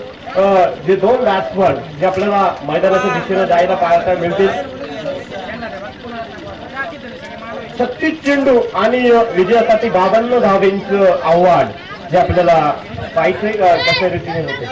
जे दोन बॅट्समन जे आपल्याला मैदानाच्या दिशेने जायला पाहायला मिळतील. 36 चेंडू आणि विजयासाठी 52 धावेंचं आव्हान जे आपल्याला पाहिजे कशा रीतीने होते.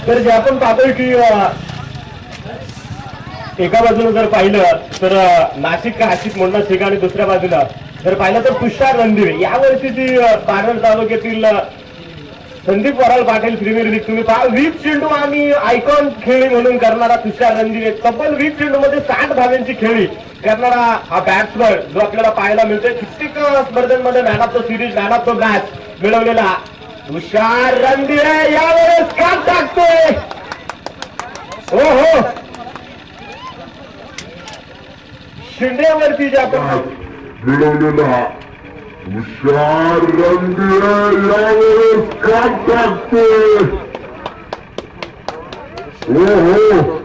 तर जे आपण पाहतोय की एका बाजूला जर पाहिलं तर नाशिक आशिक मुन्ना शेख आणि दुसऱ्या बाजूला जर पाहिलं तर तुषार रणदिवे यावर्षी ती पारनेर तालुक्यातील संदीप वराल पाटील प्रीमियर लीग तुम्ही पहा 20 चेंडू आणि आयकॉन खेळी म्हणून करणारा तुषार रणदिवे तब्बल 20 चेंडू मध्ये 60 धाव्यांची खेळी करणारा हा बॅट्समन जो आपल्याला पाहायला मिळतोय. कित्येक स्पर्धांमध्ये man of the series man of the match मिळवलेला तुषार रणदिवे यावेळेस काम टाकतोय. हो हो शिंदेवरती जे आपण मिळवलेला तुषार रणदिवे यावेळेस काम टाकतोय. हो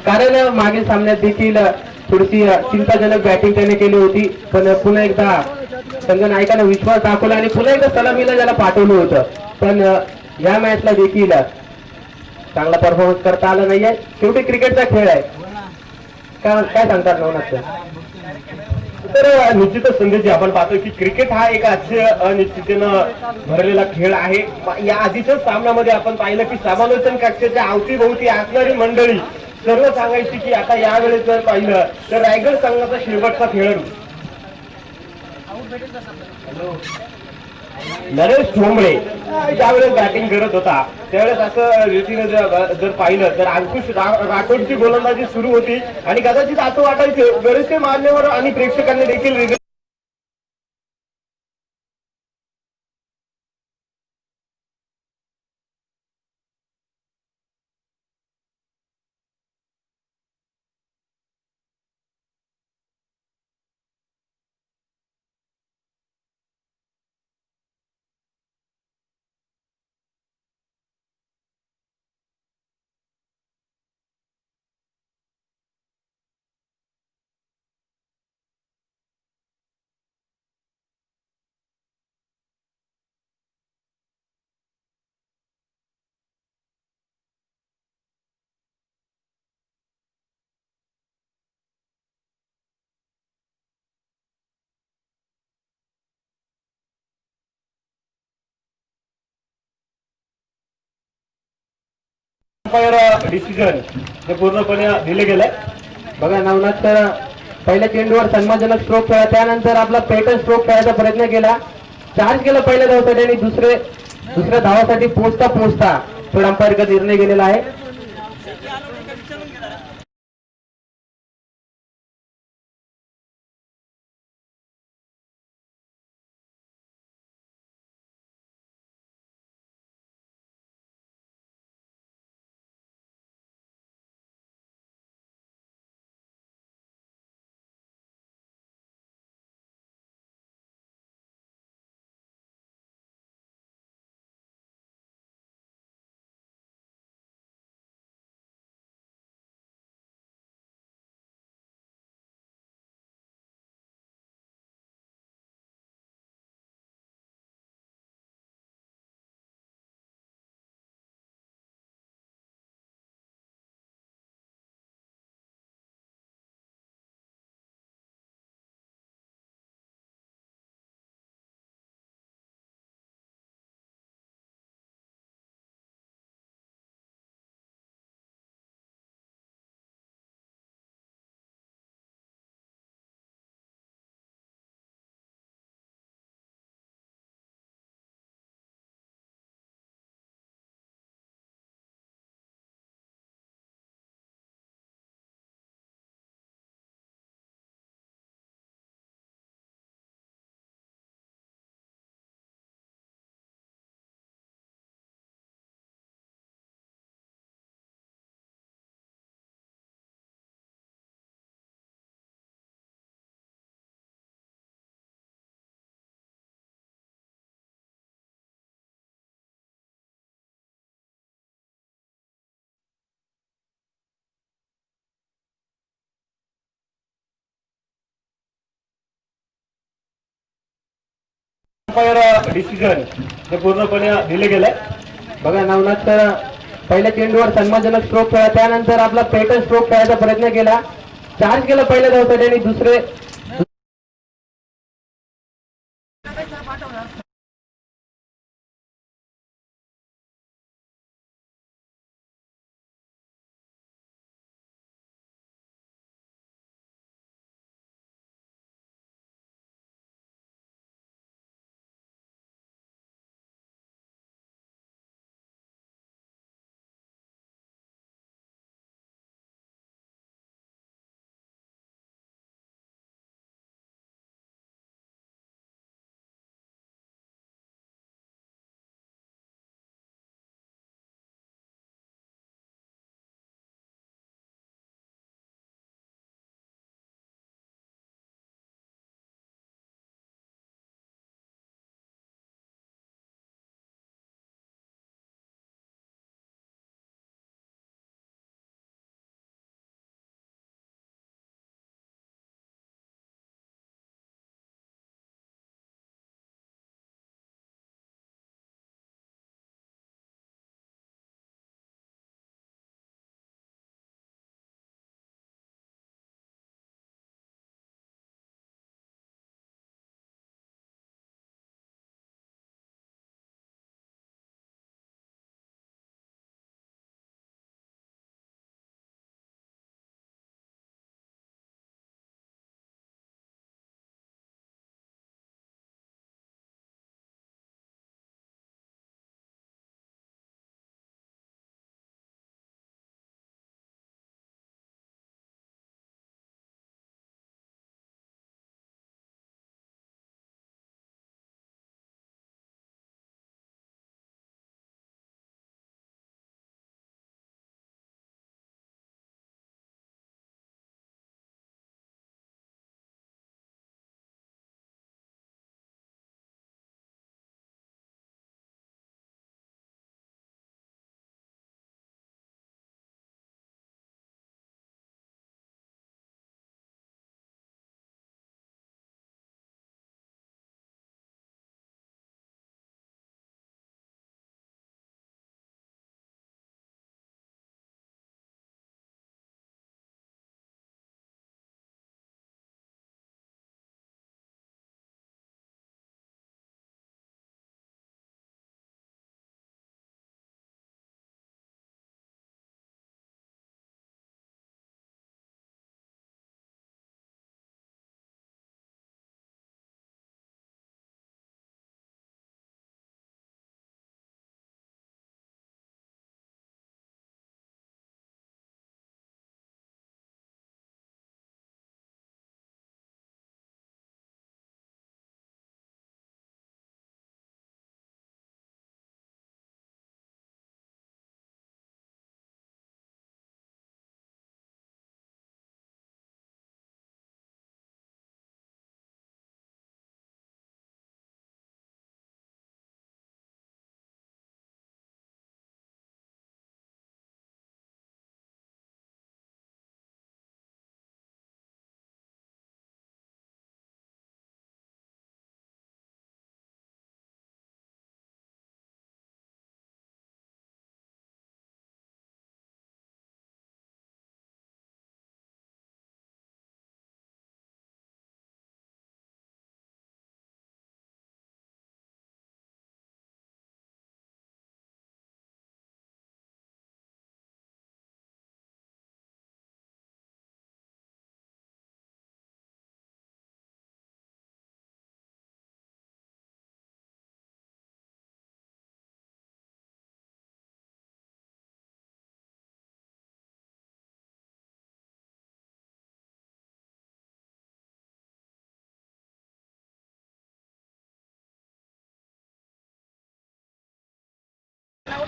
कारण मागील सामन्यात देखील थोडीशी चिंताजनक बॅटिंग त्याने केली होती. पण पुन्हा एकदा संघनायकाने विश्वास दाखवला आणि पुन्हा एकदा सलामीला त्याला पाठवलं होतं. पण या मॅचला देखील चांगला परफॉर्मन्स करता आला नाहीये. शेवटी क्रिकेटचा खेळ आहे. काय सांगतात नवनाथ? तर निश्चितच संदेश आपण पाहतो की क्रिकेट हा एक अनिश्चिततेनं भरलेला खेळ आहे. या आधीच्याच सामन्यामध्ये आपण पाहिलं की समालोचन कक्षाच्या अवतीभोवती असणारी मंडळी सर्व सांगायची की आता यावेळेस जर पाहिलं तर रायगड संघाचा शेवटचा खेळाडू नरेश ठोंबळे ज्यावेळेस बॅटिंग करत होता त्यावेळेस असं रीतीने जर पाहिलं तर अंकुश राठोडची गोलंदाजी सुरू होती आणि कदाचित असं वाटायचं बरेचसे मान्यवर आणि प्रेक्षकांनी देखील अंपायर डिसिजन हे पूर्णपणे दिले गेले. बघा नवनाथ सर पहिल्या चेंडूवर सन्मानजनक स्ट्रोक खेळला, त्यानंतर आपला पॅटर्न स्ट्रोक खेळायचा प्रयत्न केला, चार्ज केलं पहिल्या धावासाठी आणि दुसऱ्या धावासाठी पोहोचता पोहोचता थोडा अंपायरचा निर्णय गेलेला आहे. अंपायर डिसिजन हे पूर्णपणे दिले गेले. बघा नवनाथ सर पहिल्या चेंडूवर सन्मानजनक स्ट्रोक खेळला, त्यानंतर आपला पॅटर्न स्ट्रोक खेळायचा प्रयत्न केला, चार्ज केलं पहिल्या धावासाठी आणि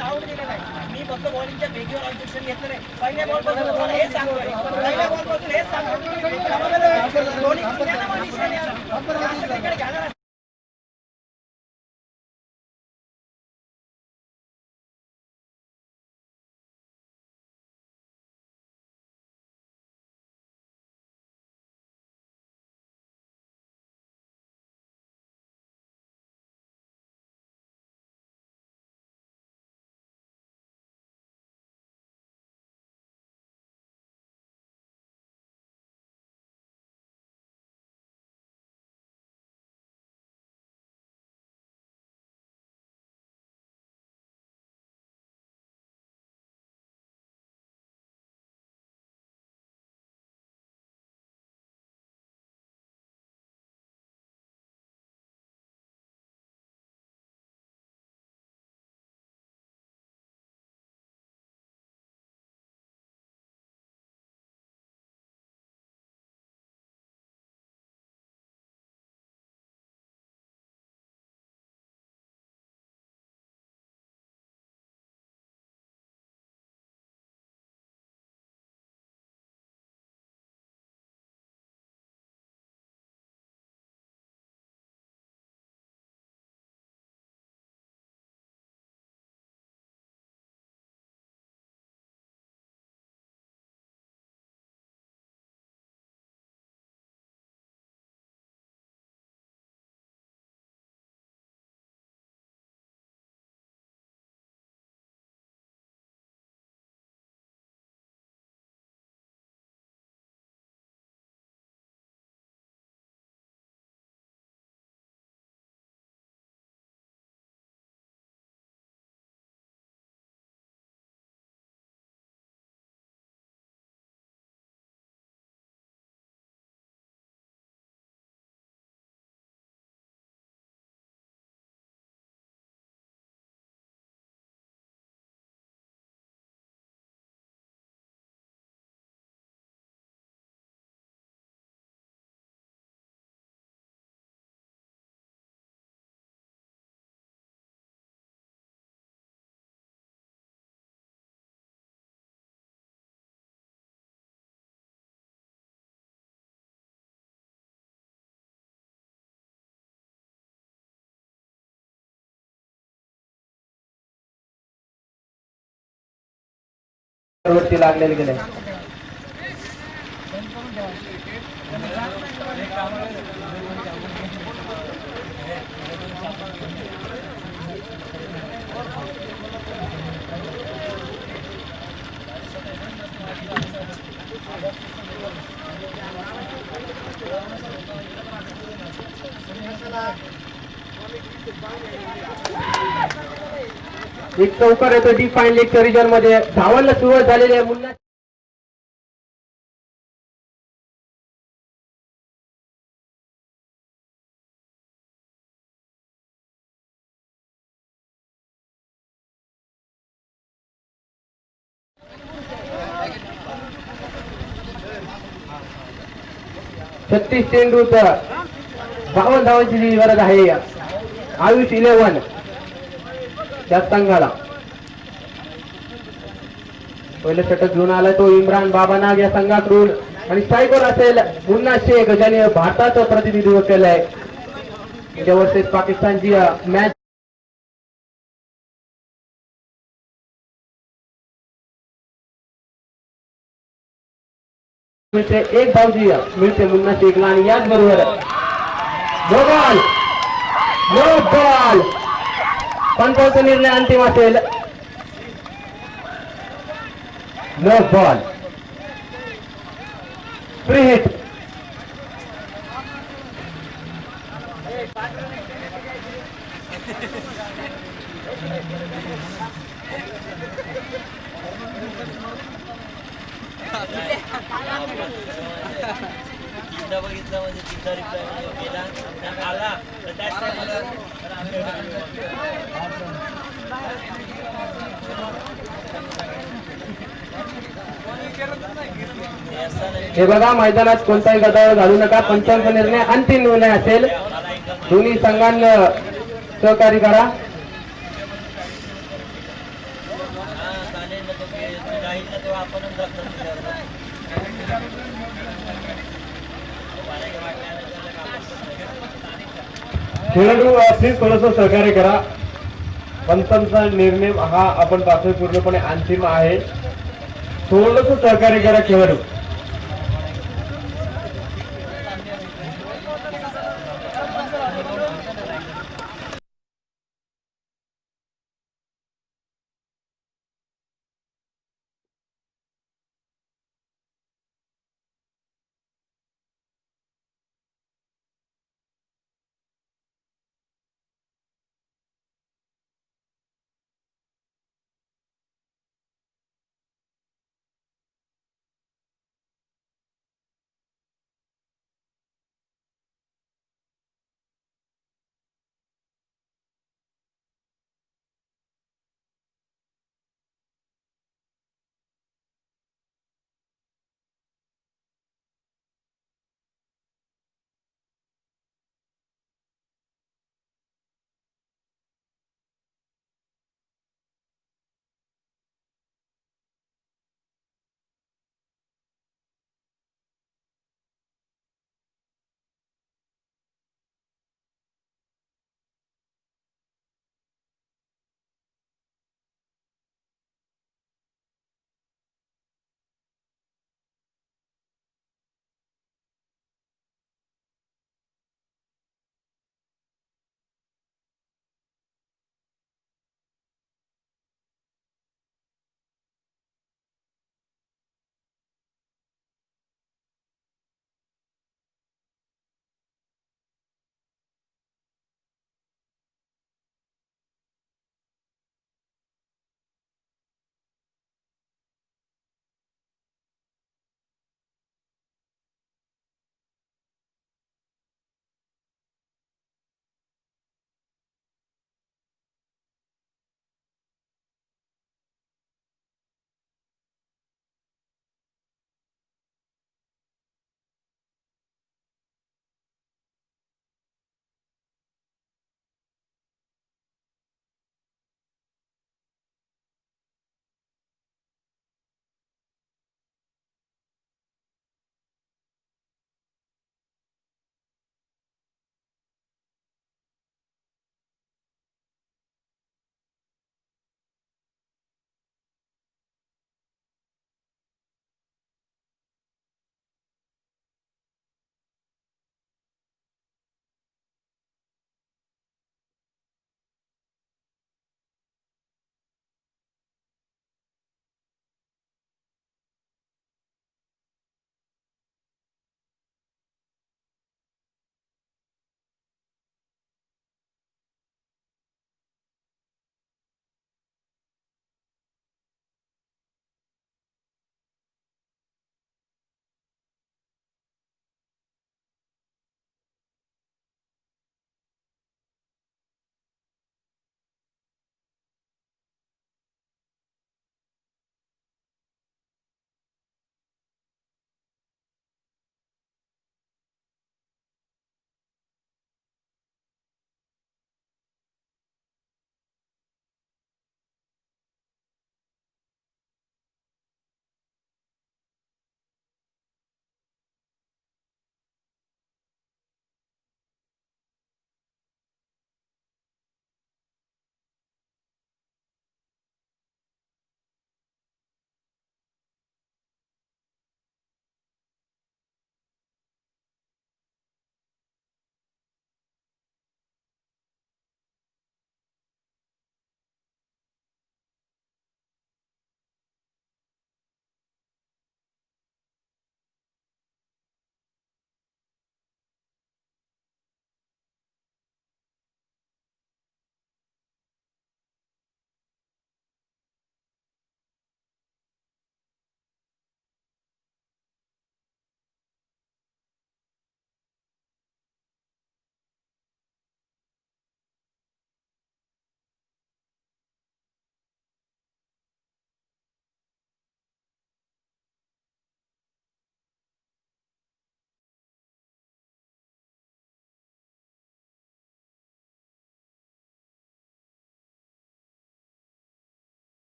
आउट दिलेला आहे. मी फक्त बॉलिंगच्या वेगळ्यावर ऑब्जेक्शन घेतलं नाही. पहिल्या बॉलपासून तुम्हाला हेच सांगतोय. पहिल्या बॉलपासून हेच सांगतोय. दोन्ही कुठल्या ना निशाने जास्त क्रिकेट घ्यायला वरती लागलेले गेले. एक चौकार येतो डी फाईन लेगच्या रिजन मध्ये. धावांना सुरुवात झालेली आहे. मुन्ना छत्तीस चेंडूचा 52 धावांची जी गरज आहे आयुष 11 त्या संघाला. पहिलं षटक घेऊन आला तो इम्रान बाबा नाग या संघाकडून आणि स्ट्रायकर असेल मुन्ना शेख ज्याने भारताचं प्रतिनिधित्व केलंय. त्या वर्षेस पाकिस्तानची मॅच मिळते. एक धावजी मिळते मुन्ना शेखला आणि याच बरोबर नो बॉल पंचांचा निर्णय अंतिम असेल. No ball free hit. बघितलं म्हणजे तिथं रिप्लाय केला आला तर त्याच टायमाला हे बघा मैदानात कोणताही गदारोळ घालू नका. पंचांचा निर्णय अंतिम निर्णय असेल. दोन्ही संघांना सहकार्य करा. खेळाडू प्लीज थोडस सहकार्य करा. पंचांचा निर्णय हा आपण पाहतोय पूर्णपणे अंतिम आहे. थोडस सहकार्य करा खेळाडू.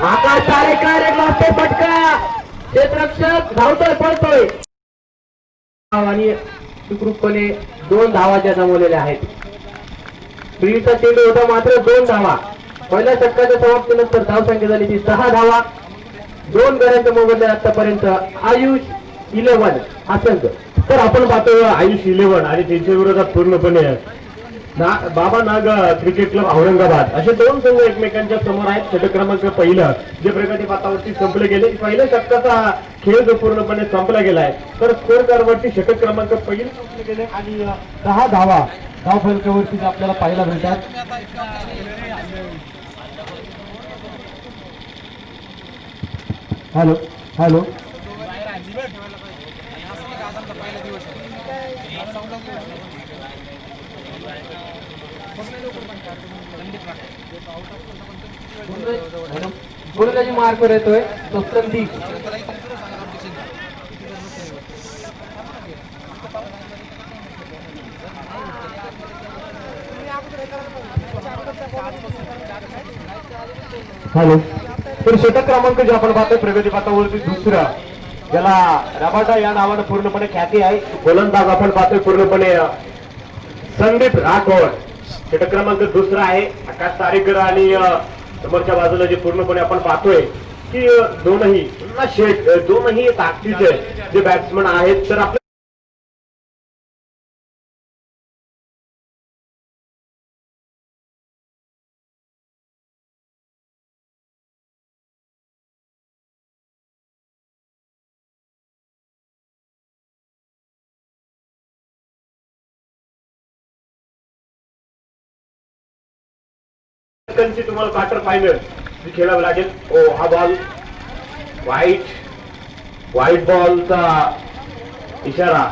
आकाश तारेकर एक लागतोय फटका, क्षेत्ररक्षक धावतोय पडतोय आणि सुखरूपपणे 2 धावा ज्या जमवलेल्या आहेत. ब्रीडचा चेंडू होता मात्र 2 धावा. पहिल्या षटकाच्या समाप्तीनंतर धावसंख्या झाली ती 6 धावा. 2 गड्यांच्या मोबदल्यात आतापर्यंत आयुष 11 हा संघ. तर आपण पाहतो आयुष 11 आणि त्यांच्या विरोधात पूर्णपणे बाबा नाग क्रिकेट क्लब औरंगाबाद असे 2 संघ एकमेकांच्या समोर आहेत. षटक क्रमांक पहिलं जे प्रगती पातावरती संपले गेले. पहिल्या षटकाचा खेळ जो पूर्णपणे संपला गेलाय तर स्कोर कार्डवरती षटक क्रमांक पहिलं संपले गेले आणि 10 धावा धाव फलकावरती आपल्याला पाहायला मिळतात. हॅलो हॅलो गोलंदाजी मार्कवर येतोय तो संदीप. हॅलो तर षटक क्रमांक जे आपण पाहतोय प्रगती पातावरती दुसरा ज्याला रबाटा या नावानं पूर्णपणे ख्याती आहे. गोलंदाज आपण पाहतोय पूर्णपणे संदीप राठोड. षटक क्रमांक दुसरा आहे. आकाश तारेकर आणि समोरच्या बाजूला जे पूर्णपणे आपण पाहतोय की दोनही ताकदीचे जे बॅट्समन आहेत. तर आपल्या तुम्हाला क्वार्टर फायनल खेळावं लागेल. हा बॉल व्हाईट बॉलचा इशारा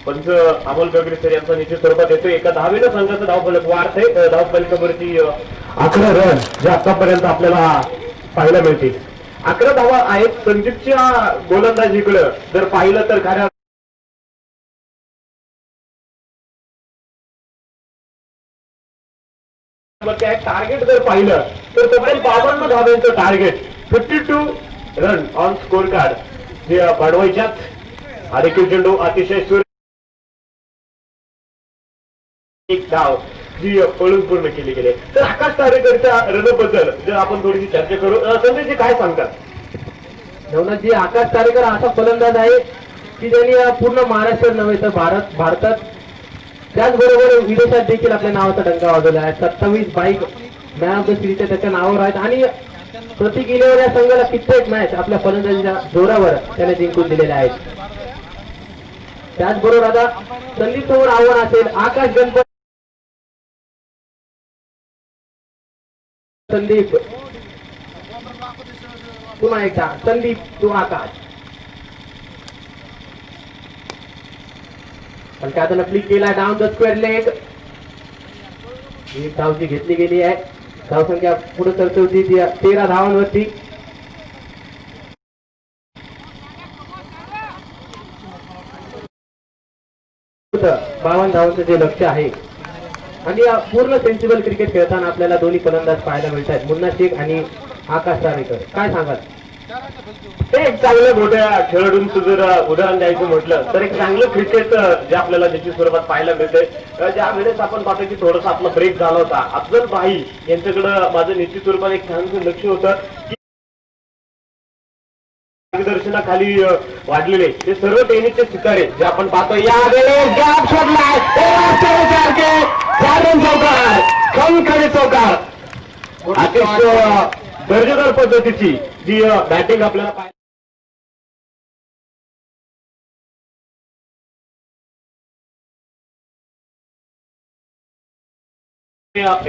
पंच अमोल गगरे सर यांचा निश्चित स्वरूपात येतो. एका 10व्या संघाचा धावफलक वाढतंय. धावफलकावरती 11 रन जे आतापर्यंत आपल्याला पाहायला मिळतील. 11 धावा आहेत. संदीपच्या गोलंदाजीकडे जर पाहिलं तर खऱ्या टार्गेट जर पाहिलं तर तोपर्यंत 52 धावांचं target 52 run on score card जे वाढवायच्यात. हा देखील चेंडू अतिशय एक धाव जी पळून पूर्ण केली गेली. तर आकाश तारेकरच्या रनबद्दल जर आपण थोडीशी चर्चा करू. संजयजी काय सांगतात? नवनाथजी आकाश तारेकर असा फलंदाज आहे की त्यांनी पूर्ण महाराष्ट्र नव्हे तर भारतात त्याचबरोबर विदेशात देखील आपल्या नावाचा डंका वाजवला आहे. 27 बाईक मॅन ऑफ द सिरीजच्या त्याच्या नावावर आहेत आणि प्रति गेल्यावर या संघाला कित्येक मॅच आपल्या फलंदाजीच्या जोरावर त्याने जिंकून दिलेल्या आहेत. त्याचबरोबर आता संदीप समोर आव्हान असेल. आकाश गणपत संदीप पुन्हा एकदा संदीप तू आकाश पण त्यातून फ्लिक केला डाऊन द स्क्वेअर लेग. एक धावची घेतली गेली आहे. धावसंख्या पुढे सरते होती 13 धावांवरती. बावन्न धावांचं जे लक्ष आहे आणि या पूर्ण सेन्सिबल क्रिकेट खेळताना आपल्याला दोन्ही फलंदाज पाहायला मिळत आहेत. मुन्ना शेख आणि आकाश तारेकर. काय सांगाल? एक चांगल्या मोठ्या खेळाडूंचं जर उदाहरण द्यायचं म्हटलं तर एक चांगलं क्रिकेट जे आपल्याला निश्चित स्वरूपात पाहायला मिळतंय. ज्या वेळेस आपण पाहतो की थोडासा आपला ब्रेक झाला होता. अफजल भाई यांच्याकडं माझं निश्चित स्वरूपात एक छानसं लक्ष होतं की मार्गदर्शनाखाली वाढलेले ते सर्व टेनिसचे सितारे जे आपण पाहतो. या वेळेस गॅप सोडलाय चौकार अतिशय दर्जेदार पद्धतीची जी बॅटिंग आपल्याला पाहायला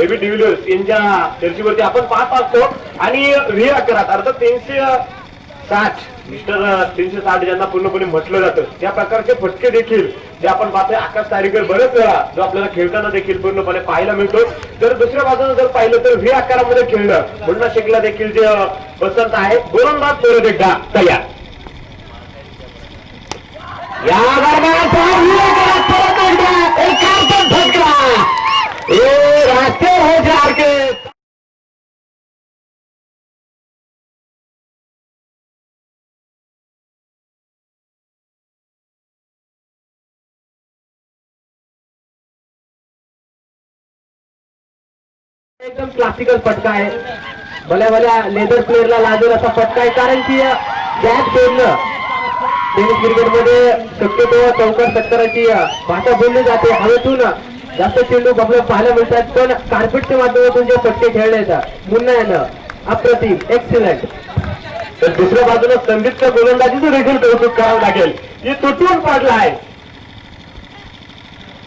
एबी डिव्हिलियर्स यांच्या जर्सीवरती आपण पाहत असतो आणि 2011 अर्थात 360 मिस्टर 360 ज्यांना पूर्णपणे म्हटलं जातं त्या प्रकारचे फटके देखील जे आपण पाहतोय आकाश तारेकर बरेच वेळा जो आपल्याला खेळताना देखील पूर्णपणे पाहायला मिळतो. जर दुसऱ्या बाजूने जर पाहिलं तर 2011 मध्ये खेळणं मुन्ना शेखला देखील जे पसंत आहे. गोलंदाज परत एकदा तयार. या दरम्यान परत एकदा एकांतर फटका. ए रास्ते हो जार के एकदम क्लासिकल फटका आहे. भल्या भल्या लेदर प्लेअरला लागेल असा फटका आहे, कारण की गॅप सोडलं. टेनिस क्रिकेटमध्ये शक्यतो चौकार सत्तराची भाषा बोलली जाते. हवेतून जास्त चेंडू आपल्याला पाहायला मिळतात, पण कार्पेटच्या माध्यमातून जे फटके खेळले जातात मुन्ना यानं अप्रतिम एक्सिलंट. तर दुसऱ्या बाजूला संदीपच्या गोलंदाजीचं देखील कौतुक करावं लागेल. हे तुटून पडला आहे.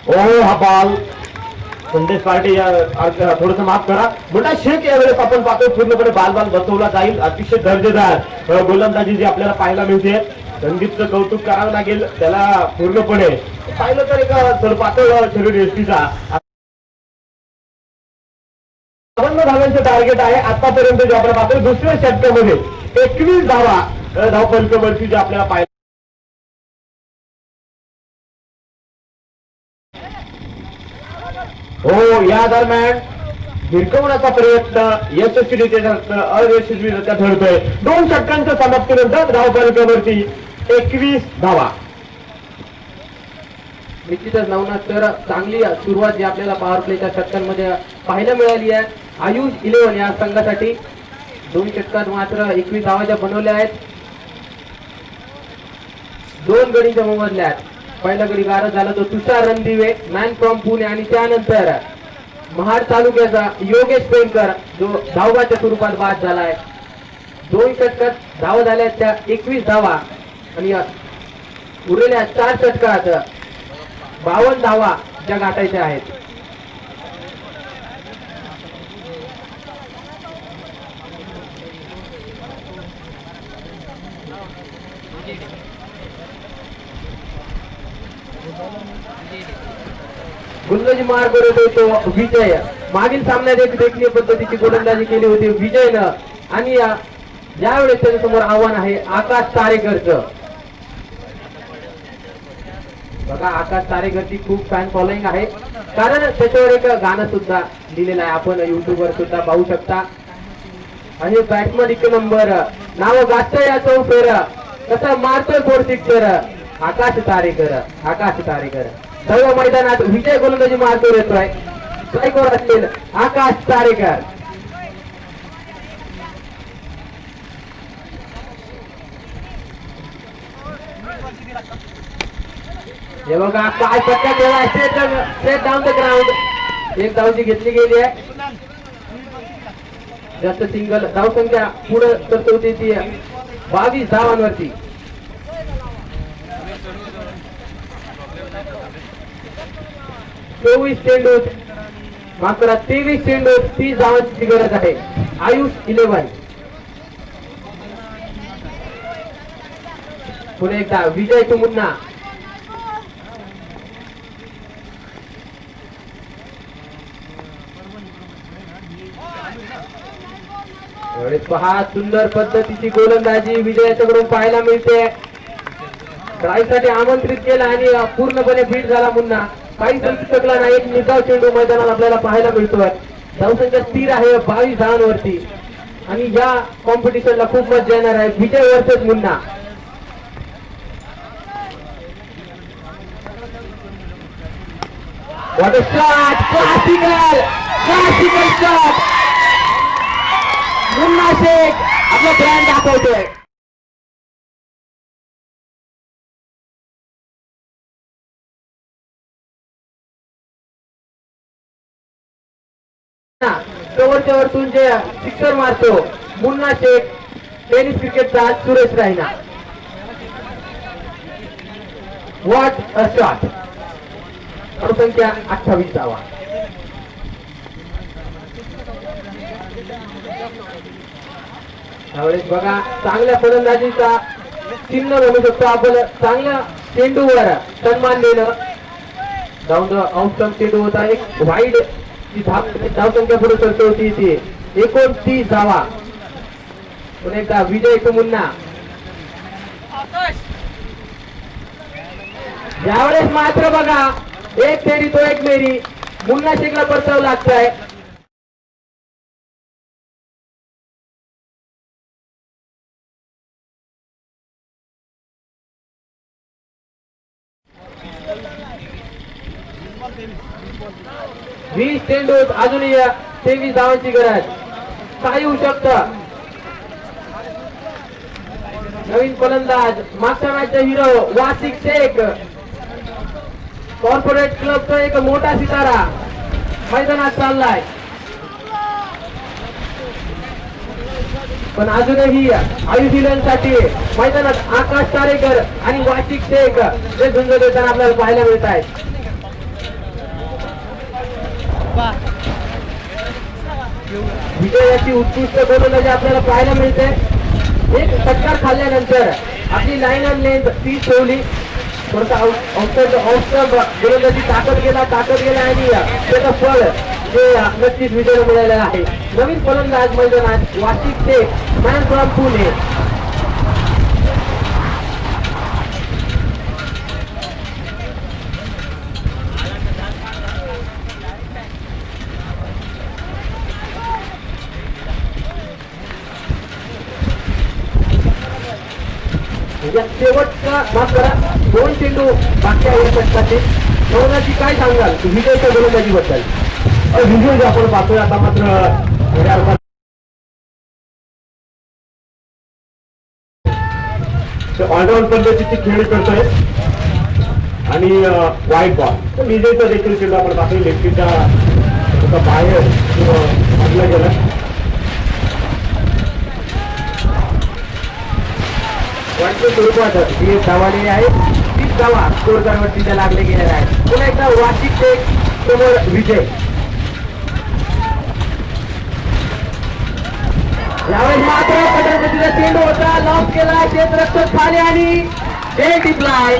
ओ हा बॉल संदेश पार्टी थोडस माफ करा. मोठा शेख यावेळेस आपण पाहतो पूर्णपणे बाल बसवला जाईल. अतिशय दर्जेदार गोलंदाजी जी आपल्याला पाहायला मिळते. संदीपचं कौतुक करावं लागेल. त्याला पूर्णपणे पाहिलं तर एक पातळ शरीर एसटीचा 52 धावांचं टार्गेट आहे आतापर्यंत जे आपण पाहतो. दुसऱ्या षटकामध्ये 21 धावफलकावरती जे आपल्याला पाहिलं. हो या दरम्यान भिरकवण्याचा प्रयत्न यशस्वीरित्या अयशस्वीरित्या ठरतोय. 2 षटकांच्या समाप्तीनंतर धावफलकावरती 21 धावा. निश्चितच नवनाथ तर चांगली सुरुवात जी आपल्याला पॉवर प्लेच्या षटकांमध्ये पाहायला मिळाली आहे. आयुष 11 या संघासाठी 2 षटकात मात्र 21 धावा बनवल्या आहेत. 2 गडीच्या मोबदल्या आहेत. पहिला गडी गारद झाला तो तुषार रणदिवे मॅन फ्रॉम पुणे, आणि त्यानंतर महाड तालुक्याचा योगेश पेंडकर जो धावबाच्या स्वरूपात बाद झाला आहे. 2 षटकात धावा झाल्या त्या 21 धावा, आणि उरलेल्या 4 षटकात 52 धावा ज्या गाठायच्या आहेत. गोलंदाजी मार्ग करत होतो विजय. मागील सामन्यात एक देखील पद्धतीची गोलंदाजी केली होती विजयनं, आणि यावेळेस त्याच्यासमोर आव्हान आहे आकाश तारेकरचं. बघा आकाश तारेकरची खूप फॅन फॉलोइंग आहे, कारण त्याच्यावर एक गाणं सुद्धा लिहिलेलं आहे. आपण युट्यूबवर सुद्धा पाहू शकता. आणि बॅट्समन 1 नंबर नाव गाजतंय या चौफेर, कसं मारतोय 4 सिक्सर आकाश तारेकर. आकाश तारेकर सर्व मैदानात विजय गोलंदाजी मारतो येतोय. स्ट्राईकवर असतील आकाश तारेकर. हे बघा काय पट्ट्या केला. Straight down the ground. 1 धावची घेतली गेली आहे. जास्त सिंगल धावसंख्या पुढे तरतवते ती 22 धावांवरती. चेंडूत मात्र 23 चेंडूत 30 धावांची गरज आहे. आयुष 11. पुन्हा एकदा विजय टू मुन्ना. पहा सुंदर पद्धतीची गोलंदाजी विजयाच्याकडून पाहायला मिळते. ड्राईव्हसाठी आमंत्रित केला आणि पूर्णपणे बीट झाला मुन्ना. काही संधी शकला नाही. एक निकाल चेंडू मैदानात आपल्याला पाहायला मिळतोय. धावसंख्या स्थिर आहे 22 धावांवरती, आणि या कॉम्पिटिशनला खूप मजा येणार आहे. Vijay versus Munna. What a shot! Classical shot! Munna Shaikh आपला ब्रँड दाखवतोय. कव्हरच्या वरतून जे सिक्सर मारतो मुन्ना शेख, टेनिस क्रिकेटचा सुरेश रायना. What a shot. संख्या 28 धावा. त्यावेळेस बघा चांगल्या फलंदाजीचा चिन्ह म्हणू शकतो आपण. चांगल्या चेंडूवर सन्मान देणं. डाऊन द आउटकम चेंडू होता. एक वाईड धावसंख्या पुढे सरकवती ती 29 धावा. पुन्हा एकदा विजय टू मुन्ना. यावेळेस मात्र बघा, एक तेरी तो एक मेरी, मुन्ना शेखला परतावं लागतंय. वीस चेंडूत अजूनही 23 धावांची गरज. काय होऊ शकतं? नवीन फलंदाज, मागच्या मॅचचा हिरो वासिक शेख, कॉर्पोरेट क्लबचा एक मोठा सितारा मैदानात चाललाय. पण अजूनही आयुषीलसाठी मैदानात आकाश तारेकर आणि वासिक शेख हे झुंज देताना आपल्याला पाहायला मिळत आहेत. विजयाची उत्कृष्ट गोलंदाजी आपल्याला पाहायला मिळते. एक षटकार खाल्ल्यानंतर आपली लाईन अँड लेंथ 30 ठेवली. गोलंदाजी ताकद गेला आणि त्याचं फळ जे नक्कीच विजय मिळालेलं आहे. नवीन फलंदाज मैदानात वासिक शेख, मॅन फ्रॉम पुणे. शेवटचा माफ करा, 2 चेंडू बाकी आहे षटकाचे. नवनाची काय सांगाल विजयच्या गोलंदाजी बद्दल? विजय जे आपण पाहतोय आता मात्र ऑलराऊंड पद्धतीची खेळ करतोय आणि वाईट बॉल. विजयचा देखील चेंडू आपण पाहतोय लेफ्टीच्या बाहेर मारला गेला. स्वरूपात 30 धावाले आहे. 30 धावा स्कोर करवरती लागले गेलेले आहेत. पुन्हा एकदा वासिक शेख समोर विजय. यावेळेस मात्र छत्रपतीचा चेंडू होता, लॉक केला, क्षेत्ररक्षक खाली आणि चेंड टिपलाय.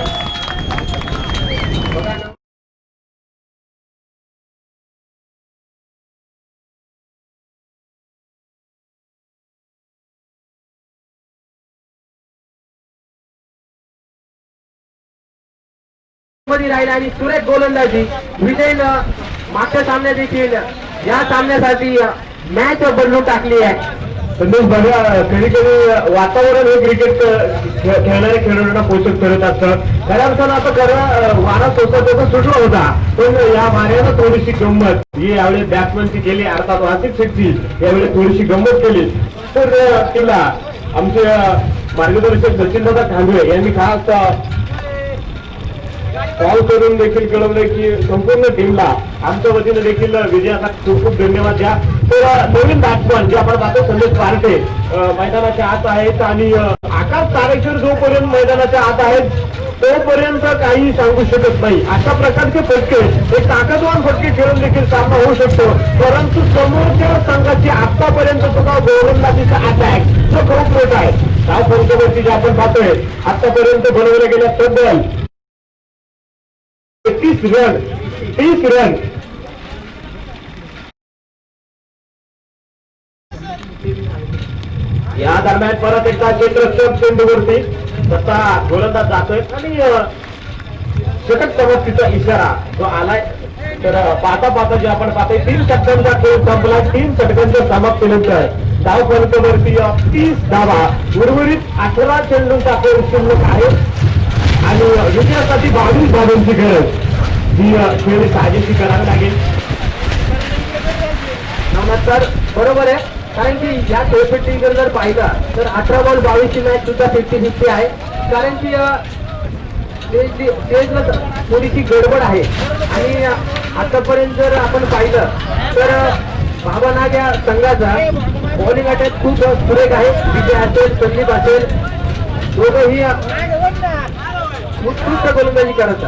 मध्ये राहिला आणि सुरेख गोलंदाजी. विजयनं मागच्या सामन्यात देखील या सामन्यासाठी मॅच बदलून टाकली आहे. संदेश बघा, कधी कधी वातावरण हे क्रिकेट खेळणाऱ्या खेळाडूंना पोषक ठरत असतं. खऱ्या अर्थानं आता खरं वारा तोसा सुटला होता, पण या वाऱ्यानं थोडीशी गंमत ही यावेळी बॅट्समॅनची केली, अर्थात वासिक शेखची यावेळी थोडीशी गंमत केली. तर तिला आमचे मार्गदर्शक सचिनदादा खांडवे यांनी खास कॉल करून देखील कळवलंय की संपूर्ण टीमला आमच्या वतीने देखील विजयाचा खूप खूप धन्यवाद द्या. तर नवीन बॅट्समन जे आपण पाहतो संदेश पार्टे मैदानाच्या आत आहेत आणि आकाश तारेकर जोपर्यंत मैदानाच्या आत आहेत तोपर्यंत काही सांगू शकत नाही. अशा प्रकारचे फटके, एक ताकदवान फटके खेळून देखील सामना होऊ शकतो. परंतु समोरच्या संघाची आतापर्यंत सुद्धा गोलंदाजीचा अटॅक जो खूप मोठा आहे. त्या पंचवर्ती जे आपण पाहतोय आतापर्यंत बनवल्या गेल्या तब्बल 30 रन. या दरम्यान परत एकदा क्षेत्ररक्षक चेंडूवरती तसा गोलंदाज जातोय आणि षटक समाप्तीचा इशारा जो आलाय. तर पाहता जे आपण पाहतोय 3 षटकांचा खेळ संपला. 3 षटकांच्या समाप्तीनंतर धाव फलकावरती 30 धावा. उर्वरित 18 चेंडूंचा खेळ शिल्लक आहे आणि विजयासाठी 22 धावांची गरज ही खेळ साजेशी करावी लागेल. नमस्कार, बरोबर आहे. कारण की या खेळपट्टीकडे जर पाहिलं तर 18 बॉल 22ची मॅच सुद्धा 50-50 आहे. कारण की स्टेजला थोडीशी गडबड आहे आणि आतापर्यंत जर आपण पाहिलं तर बाबा नाग या संघाचा बॉलिंग अटॅक खूप सुरेख आहे. विजय असेल, संदीप असेल, दोघंही उत्कृष्ट गोलंदाजी करत.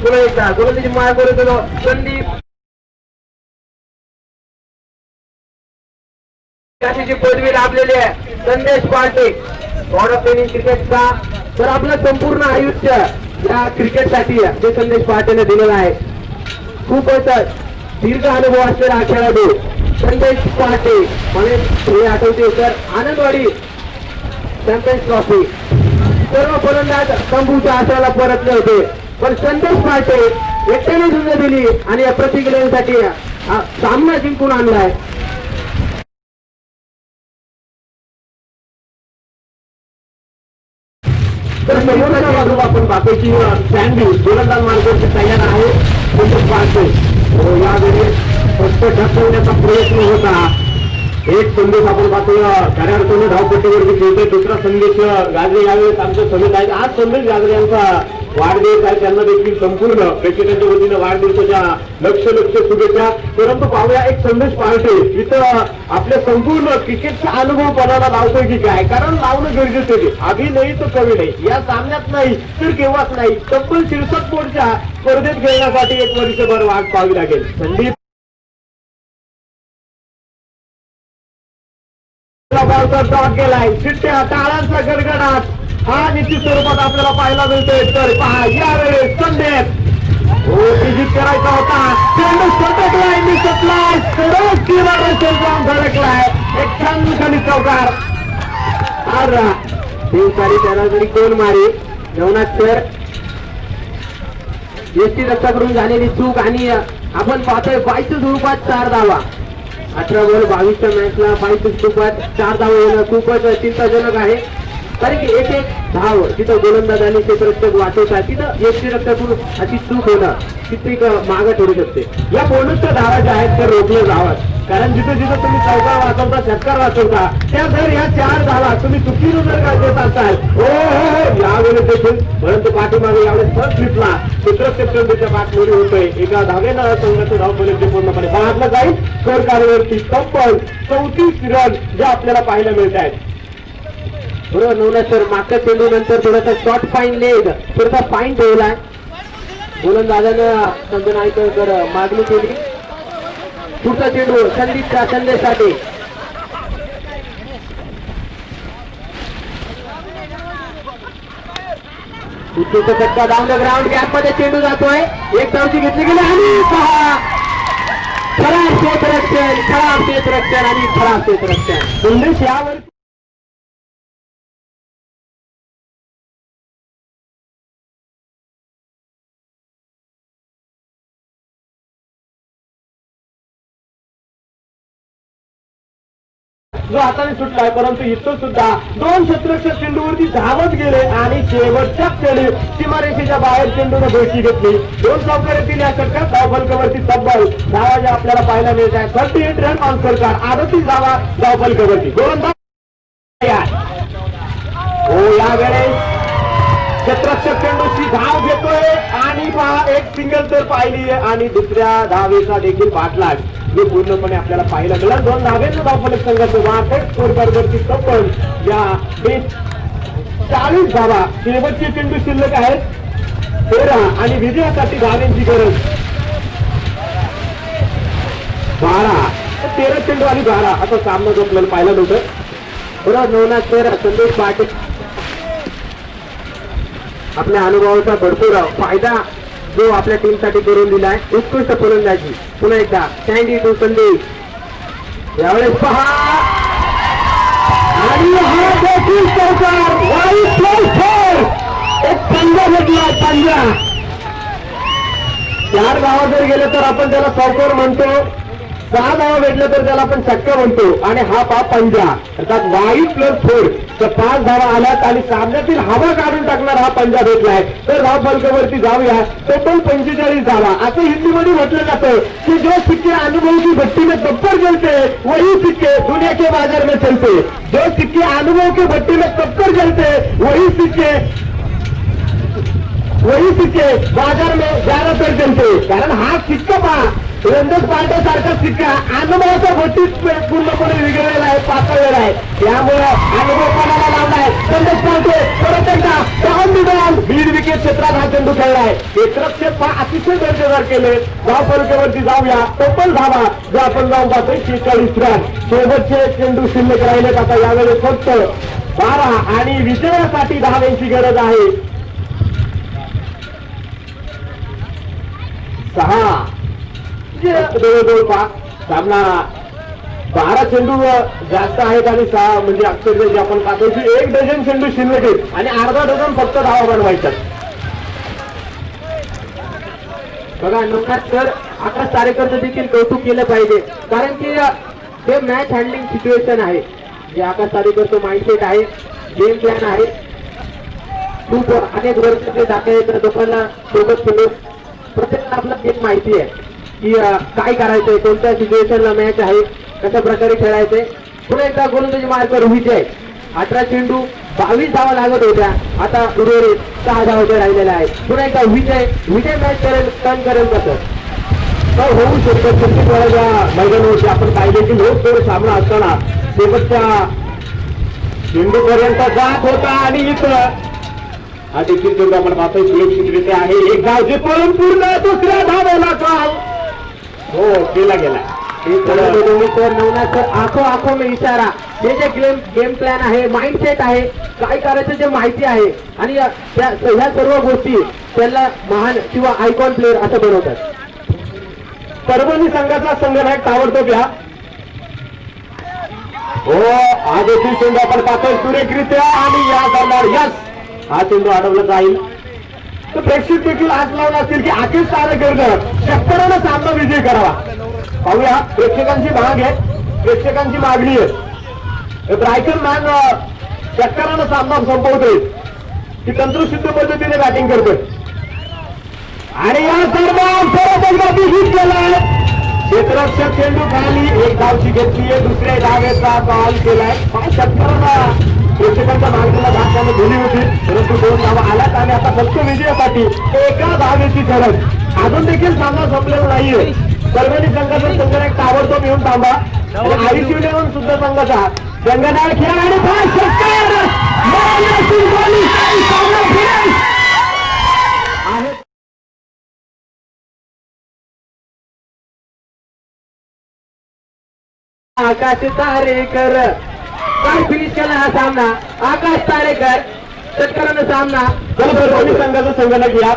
पुन्हा एकदा गोलंदाजी मार गोलंदाज संदीप काशीची पदवी लाभलेली आहे. संदेश पार्टे गॉड ऑफ टेनिस क्रिकेटचा तर आपलं संपूर्ण आयुष्य या क्रिकेटसाठी जे संदेश पार्टेने दिलेलं आहे. खूपच दीर्घ अनुभव असलेला हा खेळाडू संदेश पहाटे मला हे आठवते तर आनंदवाडी चॅम्पियन्स ट्रॉफी सर्व फलंदाज तंबूच्या आशयाला परतले होते, पण संदेश पहाटे एकट्याने झुंज दिली आणि या प्रतिक्रियांसाठी सामना जिंकून आणलाय. तर समोरच्या बाजूला आपण बाकीची सँडविच गोलंदाज मार्गाची तयार आहे. संदेश पहाटे यावेळी फक्त ढकलण्याचा प्रयत्न होता. एक संदेश आपण पाहतो खऱ्या अर्थाने धावपट्टीवरती खेळतोय, दुसरा संदेश गाजरे यावेळेस आमच्या समेत आहेत. आज संदेश गाजरे यांचा वाढदिवस आहे, त्यांना देखील संपूर्ण प्रेक्षकांच्या वतीनं वाढदिवसाच्या लक्ष शुभेच्छा. परंतु पाहूया एक संदेश पार्टी इथं आपल्या संपूर्ण क्रिकेटचा अनुभव पणाला लावतोय की काय, कारण लावणं गरजेचं आहे. अभि नाही तर कवी नाही, या सामन्यात नाही तर केव्हाच नाही. तब्बल 63 बोर्डच्या स्पर्धेत खेळण्यासाठी एक वर्षभर वाट पाहावी लागेल. संदीप केलाय, शिट्ट्या टाळांचा गडगडाट हा निश्चित स्वरूपात आपल्याला पाहायला मिळतोय. तर पहा यावेळेस संदेश विजित करायचा होता, चेंडू सटकलाय, निसटलाय, सरळ किनारा जाऊन धडकलाय. एक छान खाली चौकार. अरे तीन सारी त्याला जरी कोण मारी नवनाथ सर एसटी रस्त्याकडून झालेली चूक आणि आपण पाहतोय 22 स्वरूपात 4 धावा. 18 बॉल 22च्या मॅचला 22 स्वरूपात 4 धावा येणं खूपच चिंताजनक आहे. कारण की एक धाव तिथं गोलंदाज आणि क्षेत्ररक्षक वाचवतात, तिथं एसटी रक्षकातून अशी चूक होणं किती मागं ठरू शकते. या बोनसच्या धावा ज्या आहेत त्या रोखल्या जाव्यात, कारण जिथं जिथं तुम्ही चौकार वाचवता, षटकार वाचवता, त्या जर या 4 धावा तुम्ही चुकीनं जर का देत असाल हो यावेळेस देखील. परंतु पाठीमागे यावेळेस फर्स्ट स्लिपला क्षेत्ररक्षक चेंडूच्या पाठमोरी होतोय. एका धावेनं संघाचं धावफलक पूर्णपणे पाहतलं जाईल. स्कोर कार्डवरती तब्बल 34 रन जे आपल्याला पाहायला मिळत आहेत. बरोबर नवनाथ सर मागच्या चेंडू नंतर थोडासा शॉर्ट फाईन लेग थोडासा फाईन ठेवलाय. गोलंदाजानं संजय नाईकर मागणी केली. पुढचा चेंडू संदीपच्या संदेशसाठी. उच्च फटका डाऊन द ग्राउंड गॅप मध्ये चेंडू जातोय. एक धावची घेतली गेली आणि खराब क्षेत्ररक्षण आणि खराब क्षेत्ररक्षण. संदेश यावर जो हाताने सुटलाय, परंतु इथं सुद्धा 2 क्षेत्ररक्षक चेंडूवरती धावत गेले आणि शेवटच्या खेळी सीमारेषेच्या बाहेर चेंडूने गोष्टी घेतली. 2 चौकार येथील या षटकात धावफलकावरती तब्बल धावा ज्या आपल्याला पाहायला मिळत आहे. 38 रन ऑन सरकार, 38 धावा धावफलकावरती. गोलंदाज हो यावेळेस क्षेत्ररक्षक चेंडूची धाव घेतोय आणि पहा एक सिंगल तर पाहिली आणि दुसऱ्या धावेचा देखील पाठलाग जे पूर्णपणे आपल्याला पाहायला मिळालं. 2 धावेचं धावफलक संघाचं वाटत स्कोर कार्डवरती तब्बल या 40 धावा. शेवटचे चेंडू शिल्लक आहेत 13 आणि विजयासाठी धाव्यांची गरज 12. 13 चेंडू आणि 12 असा सामना जो आपल्याला पाहायला मिळतं. बरोबर नवनाथ सर संदेश पाटील आपल्या अनुभवाचा भरपूर फायदा जो आपल्या टीमसाठी करून दिलाय. उत्कृष्ट फलंदाजी पुन्हा एकदा सँडी टू संदेश. यावेळेस पहा आणि हा देखील चौकार एक पंजा भेटला. पंजा 4 धावा जर गेले तर आपण त्याला चौकार म्हणतो, 6 धावा भेटलं तर त्याला आपण षटका म्हणतो आणि हा पा पंजा अर्थात वाईट +4 तर 5 धावा आल्यात आणि सामन्यातील हवा काढून टाकणार हा पंजा भेटलाय. तर धाव फलकावरती जाऊया. टोटल 45 धावा. असं हिंदीमध्ये म्हटलं जातं की जो सिक्के अनुभव की भट्टी में टक्कर जलते वही सिक्के दुनिया के बाजार में चलते. जो सिक्के अनुभव के भट्टी में टक्कर जलते वही सिक्के बाजार में ज्यादातर चलते. कारण हा सिक्का पहा रंजक पार्ट्यासारखा सिक्का अनुभवाचा भट्टीत पूर्णपणे विघडलेला आहे, पातळलेला आहे. त्यामुळे अनुभव कोणाला लावलाय संदेश पार्टे परत एकदा डाऊन बीड विकेट क्षेत्रात हा चेंडू खेळलाय. क्षेत्ररक्षक अतिशय दर्जेदार केले. धाव फलकावरती जाऊया. टोटल धावा जो आपण जाऊन पाहतोय 46 रन. शेवटचे चेंडू शिल्लक राहिलेत आता यावेळेस फक्त 12 आणि विजयासाठी धावांची गरज आहे 6. जवळजवळ सामना 12 चेंडू जास्त आहेत आणि 6 म्हणजे अक्षरशः जे आपण पाहतो की 1 डझन चेंडू शिल्लक आहेत आणि अर्धा डझन फक्त धावा बनवायच्यात. बघा नवनाथ सर आकाश तारेकरचं देखील कौतुक केलं पाहिजे, कारण की हे मॅच हँडलिंग सिच्युएशन आहे. जे आकाश तारेकरचं माइंडसेट आहे, गेम प्लॅन आहे, खूप अनेक वर्ष ते जाते लोकांना सोबत खेळून प्रत्येकाला आपला गेम माहिती आहे की काय करायचंय, कोणत्या सिच्युएशनला मॅच आहे, कशा प्रकारे खेळायचंय. पुन्हा एकदा गोलंदाजी मार्क रोहित आहे. 18 चेंडू 22 धावा लागत होत्या, आता उर्वरित 6 धावा राहिलेल्या आहेत. पुन्हा एकदा विजय मॅच करेल, टर्न करेल कसं तर होऊ शकतं. प्रत्येक वेळेला मैदानावरती आपण पाहिले की लोक थोडं सामना असताना शेवटच्या चेंडू पर्यंत जात होता आणि इथं हा देखील चेंडू आपण पाहतोय सुरक्षितरित्या आहे. एक धाव जिंकून पूर्ण दुसऱ्या धावेला काल हो केला गेला. तर नवनाथ सर आखो में इशारा, हे जे गेम प्लॅन आहे, माइंडसेट आहे, काय करायचं जे माहिती आहे आणि ह्या सर्व गोष्टी त्यांना महान किंवा आयकॉन प्लेअर असं बनवतात. परभणी संघाचा संघनायक ताबडतोब या. हो हा देखील चेंडू आपण पाहतोय सुरेखरित्या आणि या दरम्यान यस हा चेंडू अडवला जाईल. तर प्रेक्षक देखील आज लावून असतील की आकेश तारेकर शेतकऱ्यानं सामना विजय करावा. पाहूया प्रेक्षकांची माग आहे, प्रेक्षकांची मागणी आहे. ब्रायकन मॅन शेतकऱ्यानं सामना संपवतोय की तंत्रशुद्ध पद्धतीने बॅटिंग करतोय आणि या दरम्यान परत एकदा हिट केलाय. क्षेत्ररक्षक चेंडू खाली एक धावची घेतली आहे, दुसऱ्या धावेचा कॉल केलाय. शेतकऱ्यांना प्रेक्षकांच्या मागणीला भाषाने दिली होती, परंतु 2 धावा आल्यात आणि आता फक्त विजयासाठी एका धावेची गरज. अजून देखील सामना संपलेला नाहीये. परभणी संघाचा संघनायक ताबडतोब येऊन थांबा. आयुष्य सुद्धा संघाचा संघनायक खेळ आणि आकाश तारेकर काय फिनिश केला हा सामना. आकाश तारेकर शेतकऱ्यांना सामना परभणी संघाचा संघनायक या